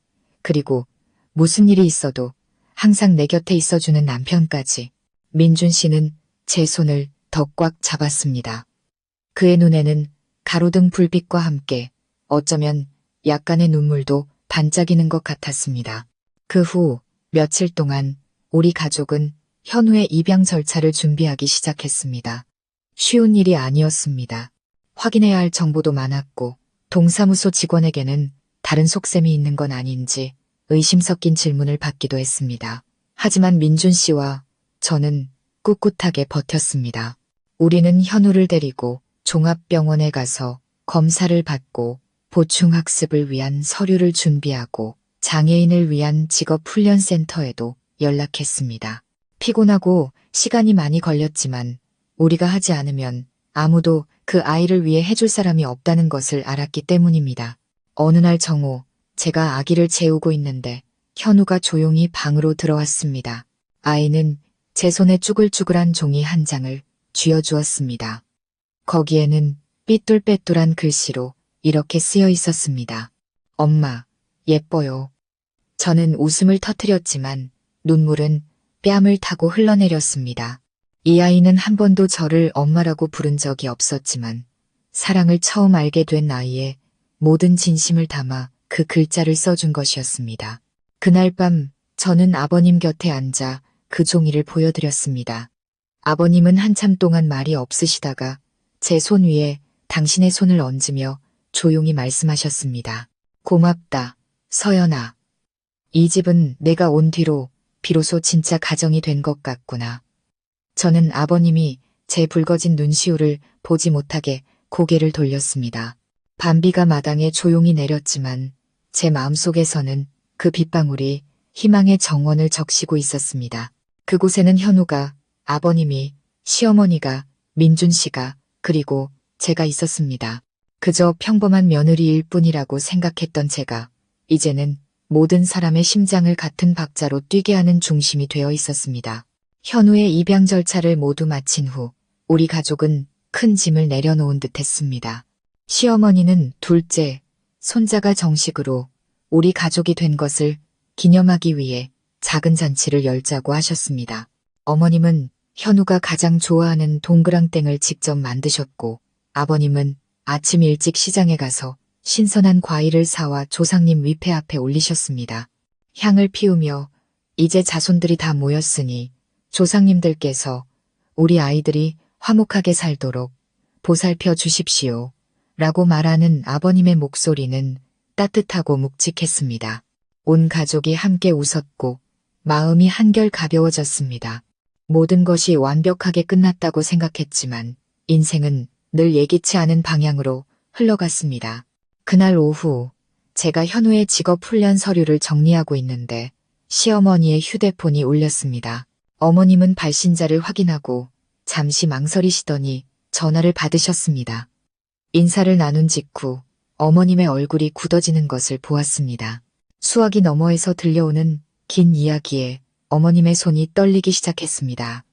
그리고 무슨 일이 있어도 항상 내 곁에 있어주는 남편까지. 민준 씨는 제 손을 더 꽉 잡았습니다. 그의 눈에는 가로등 불빛과 함께 어쩌면 약간의 눈물도 반짝이는 것 같았습니다. 그 후 며칠 동안 우리 가족은 현우의 입양 절차를 준비하기 시작했습니다. 쉬운 일이 아니었습니다. 확인해야 할 정보도 많았고 동사무소 직원에게는 다른 속셈이 있는 건 아닌지 의심 섞인 질문을 받기도 했습니다. 하지만 민준 씨와 저는 꿋꿋하게 버텼습니다. 우리는 현우를 데리고 종합병원에 가서 검사를 받고 보충학습을 위한 서류를 준비하고 장애인을 위한 직업훈련센터에도 연락했습니다. 피곤하고 시간이 많이 걸렸지만 우리가 하지 않으면 아무도 그 아이를 위해 해줄 사람이 없다는 것을 알았기 때문입니다. 어느 날 정오, 제가 아기를 재우고 있는데 현우가 조용히 방으로 들어왔습니다. 아이는 제 손에 쭈글쭈글한 종이 한 장을 쥐어주었습니다. 거기에는 삐뚤빼뚤한 글씨로 이렇게 쓰여 있었습니다. 엄마, 예뻐요. 저는 웃음을 터뜨렸지만 눈물은 뺨을 타고 흘러내렸습니다. 이 아이는 한 번도 저를 엄마라고 부른 적이 없었지만 사랑을 처음 알게 된 나이에 모든 진심을 담아 그 글자를 써준 것이었습니다. 그날 밤 저는 아버님 곁에 앉아 그 종이를 보여드렸습니다. 아버님은 한참 동안 말이 없으시다가 제 손 위에 당신의 손을 얹으며 조용히 말씀하셨습니다. 고맙다, 서연아. 이 집은 내가 온 뒤로 비로소 진짜 가정이 된 것 같구나. 저는 아버님이 제 붉어진 눈시울을 보지 못하게 고개를 돌렸습니다. 밤비가 마당에 조용히 내렸지만 제 마음속에서는 그 빗방울이 희망의 정원을 적시고 있었습니다. 그곳에는 현우가, 아버님이, 시어머니가, 민준 씨가, 그리고 제가 있었습니다. 그저 평범한 며느리일 뿐이라고 생각했던 제가 이제는 모든 사람의 심장을 같은 박자로 뛰게 하는 중심이 되어 있었습니다. 현우의 입양 절차를 모두 마친 후 우리 가족은 큰 짐을 내려놓은 듯 했습니다. 시어머니는 둘째, 손자가 정식으로 우리 가족이 된 것을 기념하기 위해 작은 잔치를 열자고 하셨습니다. 어머님은 현우가 가장 좋아하는 동그랑땡을 직접 만드셨고 아버님은 아침 일찍 시장에 가서 신선한 과일을 사와 조상님 위패 앞에 올리셨습니다. 향을 피우며 이제 자손들이 다 모였으니 조상님들께서 우리 아이들이 화목하게 살도록 보살펴 주십시오. 라고 말하는 아버님의 목소리는 따뜻하고 묵직했습니다. 온 가족이 함께 웃었고 마음이 한결 가벼워졌습니다. 모든 것이 완벽하게 끝났다고 생각했지만 인생은 늘 예기치 않은 방향으로 흘러갔습니다. 그날 오후 제가 현우의 직업훈련 서류를 정리하고 있는데 시어머니의 휴대폰이 울렸습니다. 어머님은 발신자를 확인하고 잠시 망설이시더니 전화를 받으셨습니다. 인사를 나눈 직후 어머님의 얼굴이 굳어지는 것을 보았습니다. 수화기 너머에서 들려오는 긴 이야기에 어머님의 손이 떨리기 시작했습니다.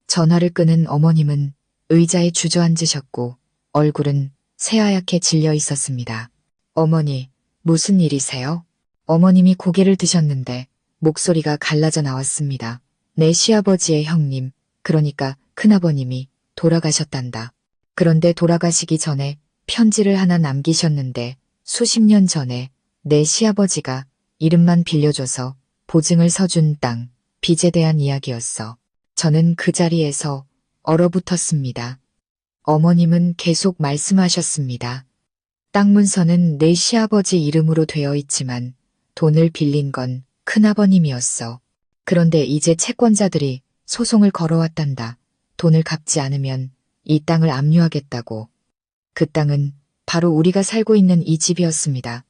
전화를 끄는 어머님은 의자에 주저앉으셨고 얼굴은 새하얗게 질려 있었습니다. 어머니, 무슨 일이세요? 어머님이 고개를 드셨는데 목소리가 갈라져 나왔습니다. 내 시아버지의 형님, 그러니까 큰아버님이 돌아가셨단다. 그런데 돌아가시기 전에 편지를 하나 남기셨는데 수십 년 전에 내 시아버지가 이름만 빌려줘서 보증을 서준 땅, 빚에 대한 이야기였어. 저는 그 자리에서 얼어붙었습니다. 어머님은 계속 말씀하셨습니다. 땅 문서는 내 시아버지 이름으로 되어 있지만 돈을 빌린 건 큰아버님이었어. 그런데 이제 채권자들이 소송을 걸어왔단다. 돈을 갚지 않으면 이 땅을 압류하겠다고. 그 땅은 바로 우리가 살고 있는 이 집이었습니다.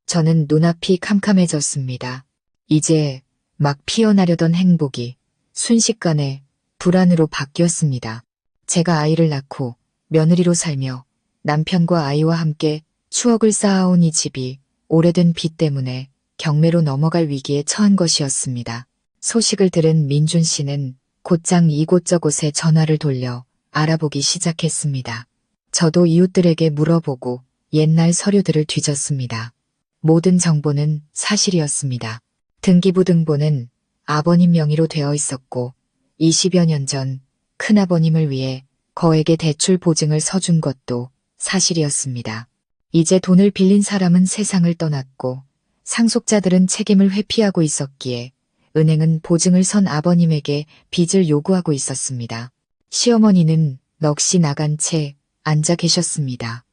저는 눈앞이 캄캄해졌습니다. 이제 막 피어나려던 행복이 순식간에 불안으로 바뀌었습니다. 제가 아이를 낳고 며느리로 살며 남편과 아이와 함께 추억을 쌓아온 이 집이 오래된 빚 때문에 경매로 넘어갈 위기에 처한 것이었습니다. 소식을 들은 민준 씨는 곧장 이곳저곳에 전화를 돌려 알아보기 시작했습니다. 저도 이웃들에게 물어보고 옛날 서류들을 뒤졌습니다. 모든 정보는 사실이었습니다. 등기부등본은 아버님 명의로 되어 있었고 20여 년 전 큰아버님을 위해 거액의 대출 보증을 서준 것도 사실이었습니다. 이제 돈을 빌린 사람은 세상을 떠났고 상속자들은 책임을 회피하고 있었기에 은행은 보증을 선 아버님에게 빚을 요구하고 있었습니다. 시어머니는 넋이 나간 채 앉아 계셨습니다.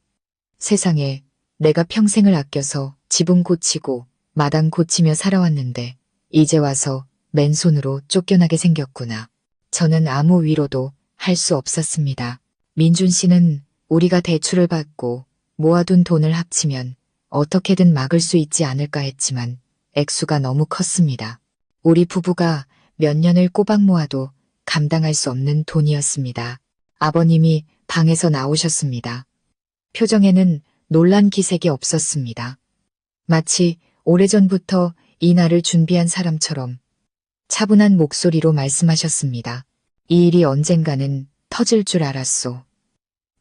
세상에, 내가 평생을 아껴서 지붕 고치고 마당 고치며 살아왔는데 이제 와서 맨손으로 쫓겨나게 생겼구나. 저는 아무 위로도 할 수 없었습니다. 민준 씨는 우리가 대출을 받고 모아둔 돈을 합치면 어떻게든 막을 수 있지 않을까 했지만 액수가 너무 컸습니다. 우리 부부가 몇 년을 꼬박 모아도 감당할 수 없는 돈이었습니다. 아버님이 방에서 나오셨습니다. 표정에는 놀란 기색이 없었습니다. 마치 오래전부터 이 날을 준비한 사람처럼 차분한 목소리로 말씀하셨습니다. 이 일이 언젠가는 터질 줄 알았소.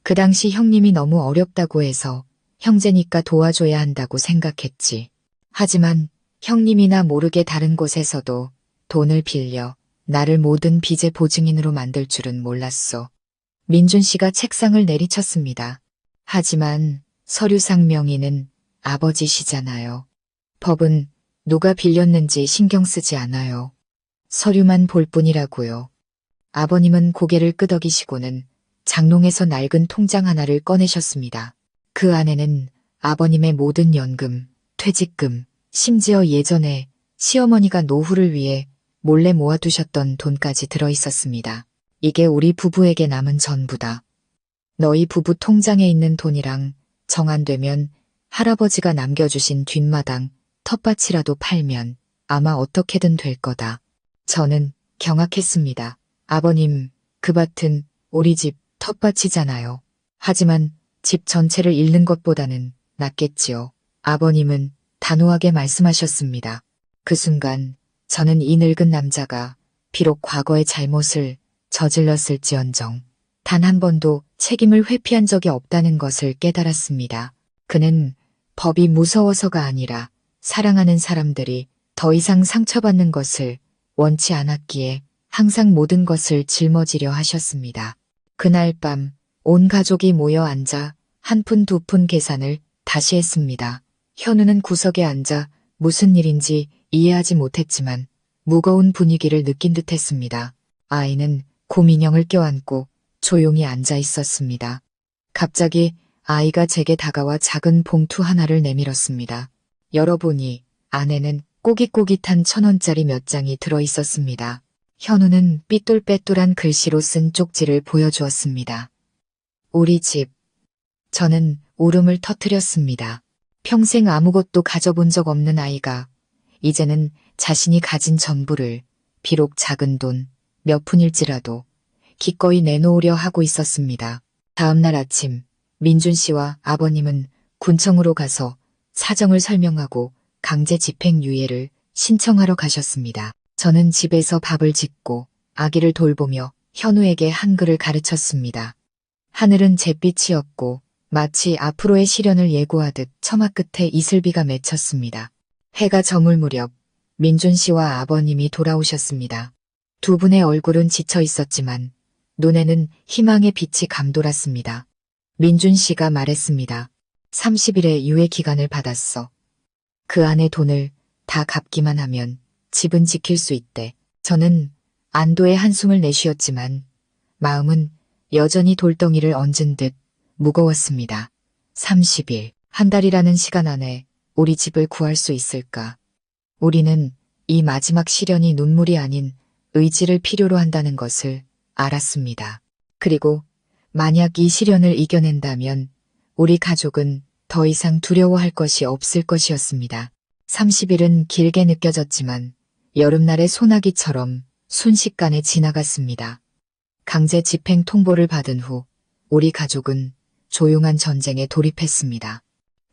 그 당시 형님이 너무 어렵다고 해서 형제니까 도와줘야 한다고 생각했지. 하지만 형님이나 모르게 다른 곳에서도 돈을 빌려 나를 모든 빚의 보증인으로 만들 줄은 몰랐소. 민준 씨가 책상을 내리쳤습니다. 하지만 서류상 명의는 아버지시잖아요. 법은 누가 빌렸는지 신경 쓰지 않아요. 서류만 볼 뿐이라고요. 아버님은 고개를 끄덕이시고는 장롱에서 낡은 통장 하나를 꺼내셨습니다. 그 안에는 아버님의 모든 연금, 퇴직금, 심지어 예전에 시어머니가 노후를 위해 몰래 모아두셨던 돈까지 들어있었습니다. 이게 우리 부부에게 남은 전부다. 너희 부부 통장에 있는 돈이랑 정 안 되면 할아버지가 남겨주신 뒷마당, 텃밭이라도 팔면 아마 어떻게든 될 거다. 저는 경악했습니다. 아버님, 그 밭은 우리 집 텃밭이잖아요. 하지만 집 전체를 잃는 것보다는 낫겠지요. 아버님은 단호하게 말씀하셨습니다. 그 순간 저는 이 늙은 남자가 비록 과거의 잘못을 저질렀을지언정 단 한 번도 책임을 회피한 적이 없다는 것을 깨달았습니다. 그는 법이 무서워서가 아니라 사랑하는 사람들이 더 이상 상처받는 것을 원치 않았기에 항상 모든 것을 짊어지려 하셨습니다. 그날 밤 온 가족이 모여 앉아 한 푼 두 푼 계산을 다시 했습니다. 현우는 구석에 앉아 무슨 일인지 이해하지 못했지만 무거운 분위기를 느낀 듯했습니다. 아이는 곰인형을 껴안고 조용히 앉아 있었습니다. 갑자기 아이가 제게 다가와 작은 봉투 하나를 내밀었습니다. 열어보니 안에는 꼬깃꼬깃한 1,000원짜리 몇 장이 들어 있었습니다. 현우는 삐뚤빼뚤한 글씨로 쓴 쪽지를 보여주었습니다. 우리 집. 저는 울음을 터뜨렸습니다. 평생 아무것도 가져본 적 없는 아이가 이제는 자신이 가진 전부를 비록 작은 돈 몇 푼일지라도 기꺼이 내놓으려 하고 있었습니다. 다음 날 아침 민준 씨와 아버님은 군청으로 가서 사정을 설명하고 강제 집행유예를 신청하러 가셨습니다. 저는 집에서 밥을 짓고 아기를 돌보며 현우에게 한글을 가르쳤습니다. 하늘은 잿빛이었고 마치 앞으로의 시련을 예고하듯 처마 끝에 이슬비가 맺혔습니다. 해가 저물 무렵 민준 씨와 아버님이 돌아오셨습니다. 두 분의 얼굴은 지쳐 있었지만 눈에는 희망의 빛이 감돌았습니다. 민준 씨가 말했습니다. 30일의 유예 기간을 받았어. 그 안에 돈을 다 갚기만 하면 집은 지킬 수 있대. 저는 안도의 한숨을 내쉬었지만 마음은 여전히 돌덩이를 얹은 듯 무거웠습니다. 30일, 한 달이라는 시간 안에 우리 집을 구할 수 있을까? 우리는 이 마지막 시련이 눈물이 아닌 의지를 필요로 한다는 것을 알았습니다. 그리고 만약 이 시련을 이겨낸다면 우리 가족은 더 이상 두려워할 것이 없을 것이었습니다. 30일은 길게 느껴졌지만 여름날의 소나기처럼 순식간에 지나갔습니다. 강제 집행 통보를 받은 후 우리 가족은 조용한 전쟁에 돌입했습니다.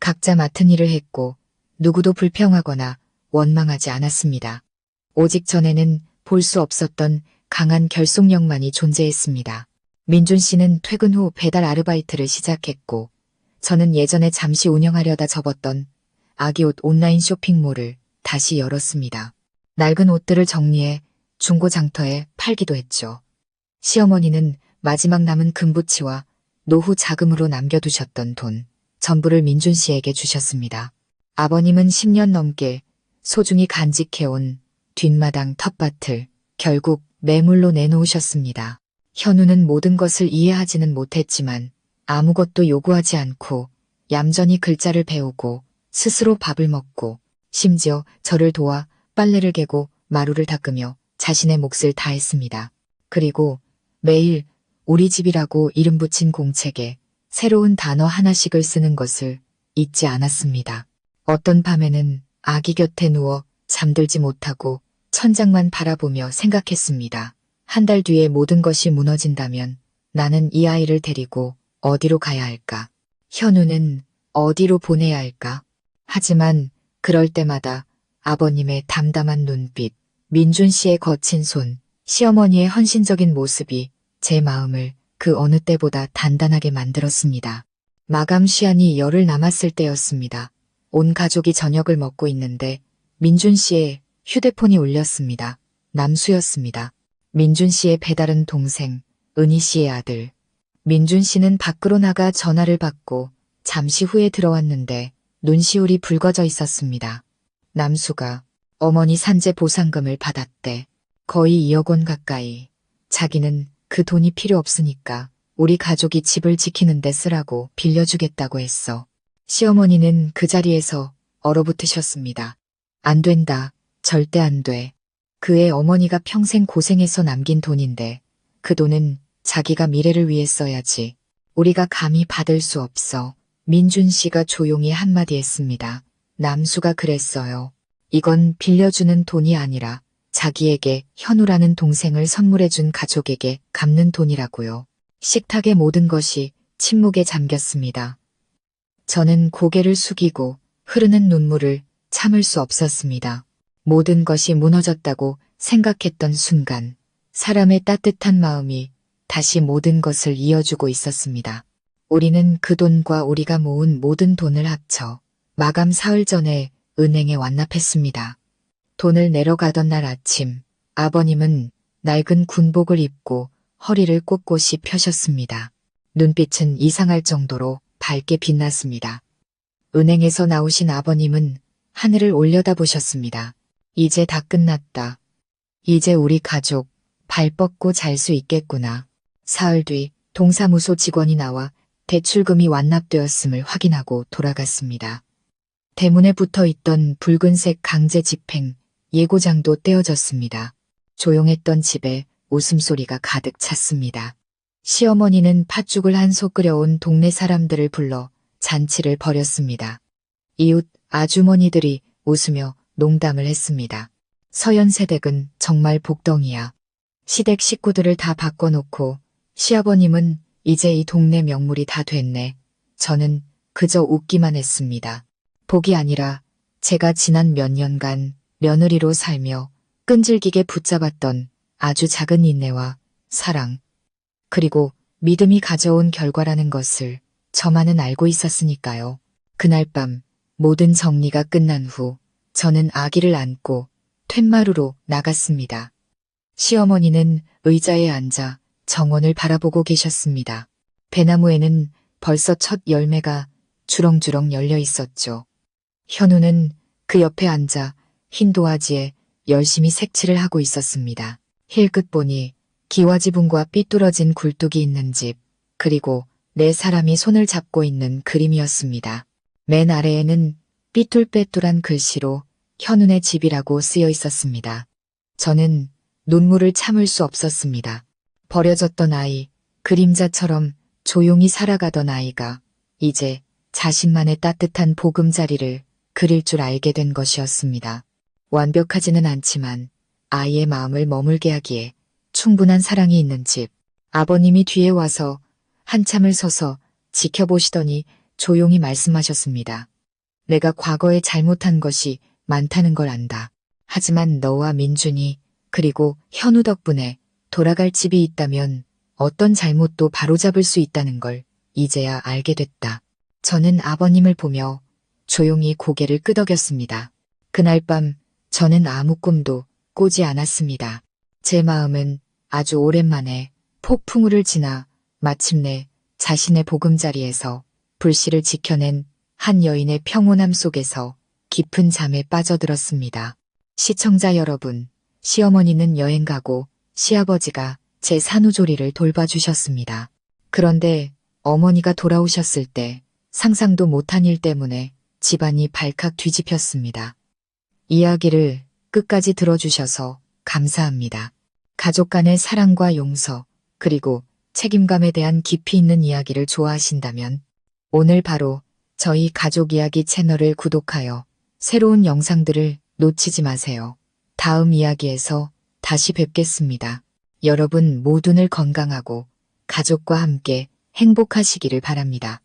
각자 맡은 일을 했고 누구도 불평하거나 원망하지 않았습니다. 오직 전에는 볼 수 없었던 강한 결속력만이 존재했습니다. 민준 씨는 퇴근 후 배달 아르바이트를 시작했고 저는 예전에 잠시 운영하려다 접었던 아기옷 온라인 쇼핑몰을 다시 열었습니다. 낡은 옷들을 정리해 중고장터에 팔기도 했죠. 시어머니는 마지막 남은 금부치와 노후 자금으로 남겨두셨던 돈 전부를 민준 씨에게 주셨습니다. 아버님은 10년 넘게 소중히 간직해온 뒷마당 텃밭을 결국 매물로 내놓으셨습니다. 현우는 모든 것을 이해하지는 못했지만 아무것도 요구하지 않고 얌전히 글자를 배우고 스스로 밥을 먹고 심지어 저를 도와 빨래를 개고 마루를 닦으며 자신의 몫을 다했습니다. 그리고 매일 우리 집이라고 이름 붙인 공책에 새로운 단어 하나씩을 쓰는 것을 잊지 않았습니다. 어떤 밤에는 아기 곁에 누워 잠들지 못하고 천장만 바라보며 생각했습니다. 한 달 뒤에 모든 것이 무너진다면 나는 이 아이를 데리고 어디로 가야 할까? 현우는 어디로 보내야 할까? 하지만 그럴 때마다 아버님의 담담한 눈빛, 민준 씨의 거친 손, 시어머니의 헌신적인 모습이 제 마음을 그 어느 때보다 단단하게 만들었습니다. 마감 시한이 열흘 남았을 때였습니다. 온 가족이 저녁을 먹고 있는데 민준 씨의 휴대폰이 울렸습니다. 남수였습니다. 민준 씨의 배다른 동생, 은희 씨의 아들. 민준 씨는 밖으로 나가 전화를 받고 잠시 후에 들어왔는데 눈시울이 붉어져 있었습니다. 남수가 어머니 산재 보상금을 받았대. 거의 2억 원 가까이. 자기는 그 돈이 필요 없으니까 우리 가족이 집을 지키는 데 쓰라고 빌려주겠다고 했어. 시어머니는 그 자리에서 얼어붙으셨습니다. 안 된다. 절대 안 돼. 그의 어머니가 평생 고생해서 남긴 돈인데 그 돈은 자기가 미래를 위해 써야지. 우리가 감히 받을 수 없어. 민준 씨가 조용히 한마디 했습니다. 남수가 그랬어요. 이건 빌려주는 돈이 아니라 자기에게 현우라는 동생을 선물해준 가족에게 갚는 돈이라고요. 식탁의 모든 것이 침묵에 잠겼습니다. 저는 고개를 숙이고 흐르는 눈물을 참을 수 없었습니다. 모든 것이 무너졌다고 생각했던 순간 사람의 따뜻한 마음이 다시 모든 것을 이어주고 있었습니다. 우리는 그 돈과 우리가 모은 모든 돈을 합쳐 마감 사흘 전에 은행에 완납했습니다. 돈을 내러 가던 날 아침 아버님은 낡은 군복을 입고 허리를 꼿꼿이 펴셨습니다. 눈빛은 이상할 정도로 밝게 빛났습니다. 은행에서 나오신 아버님은 하늘을 올려다보셨습니다. 이제 다 끝났다. 이제 우리 가족 발 뻗고 잘 수 있겠구나. 사흘 뒤 동사무소 직원이 나와 대출금이 완납되었음을 확인하고 돌아갔습니다. 대문에 붙어 있던 붉은색 강제 집행 예고장도 떼어졌습니다. 조용했던 집에 웃음소리가 가득 찼습니다. 시어머니는 팥죽을 한 솥 끓여온 동네 사람들을 불러 잔치를 벌였습니다. 이웃 아주머니들이 웃으며 농담을 했습니다. 서연세댁은 정말 복덩이야. 시댁 식구들을 다 바꿔놓고 시아버님은 이제 이 동네 명물이 다 됐네. 저는 그저 웃기만 했습니다. 복이 아니라 제가 지난 몇 년간 며느리로 살며 끈질기게 붙잡았던 아주 작은 인내와 사랑, 그리고 믿음이 가져온 결과라는 것을 저만은 알고 있었으니까요. 그날 밤 모든 정리가 끝난 후 저는 아기를 안고 툇마루로 나갔습니다. 시어머니는 의자에 앉아 정원을 바라보고 계셨습니다. 배나무에는 벌써 첫 열매가 주렁주렁 열려 있었죠. 현우는 그 옆에 앉아 흰 도화지에 열심히 색칠을 하고 있었습니다. 힐끗 보니 기와지붕과 삐뚤어진 굴뚝이 있는 집, 그리고 네 사람이 손을 잡고 있는 그림이었습니다. 맨 아래에는 삐뚤빼뚤한 글씨로 현운의 집이라고 쓰여 있었습니다. 저는 눈물을 참을 수 없었습니다. 버려졌던 아이, 그림자처럼 조용히 살아가던 아이가 이제 자신만의 따뜻한 보금자리를 그릴 줄 알게 된 것이었습니다. 완벽하지는 않지만 아이의 마음을 머물게 하기에 충분한 사랑이 있는 집. 아버님이 뒤에 와서 한참을 서서 지켜보시더니 조용히 말씀하셨습니다. 내가 과거에 잘못한 것이 많다는 걸 안다. 하지만 너와 민준이 그리고 현우 덕분에 돌아갈 집이 있다면 어떤 잘못도 바로잡을 수 있다는 걸 이제야 알게 됐다. 저는 아버님을 보며 조용히 고개를 끄덕였습니다. 그날 밤 저는 아무 꿈도 꾸지 않았습니다. 제 마음은 아주 오랜만에 폭풍우를 지나 마침내 자신의 보금자리에서 불씨를 지켜낸 한 여인의 평온함 속에서 깊은 잠에 빠져들었습니다. 시청자 여러분, 시어머니는 여행 가고 시아버지가 제 산후조리를 돌봐주셨습니다. 그런데 어머니가 돌아오셨을 때 상상도 못한 일 때문에 집안이 발칵 뒤집혔습니다. 이야기를 끝까지 들어주셔서 감사합니다. 가족 간의 사랑과 용서, 그리고 책임감에 대한 깊이 있는 이야기를 좋아하신다면 오늘 바로 저희 가족 이야기 채널을 구독하여 새로운 영상들을 놓치지 마세요. 다음 이야기에서 다시 뵙겠습니다. 여러분 모두 늘 건강하고 가족과 함께 행복하시기를 바랍니다.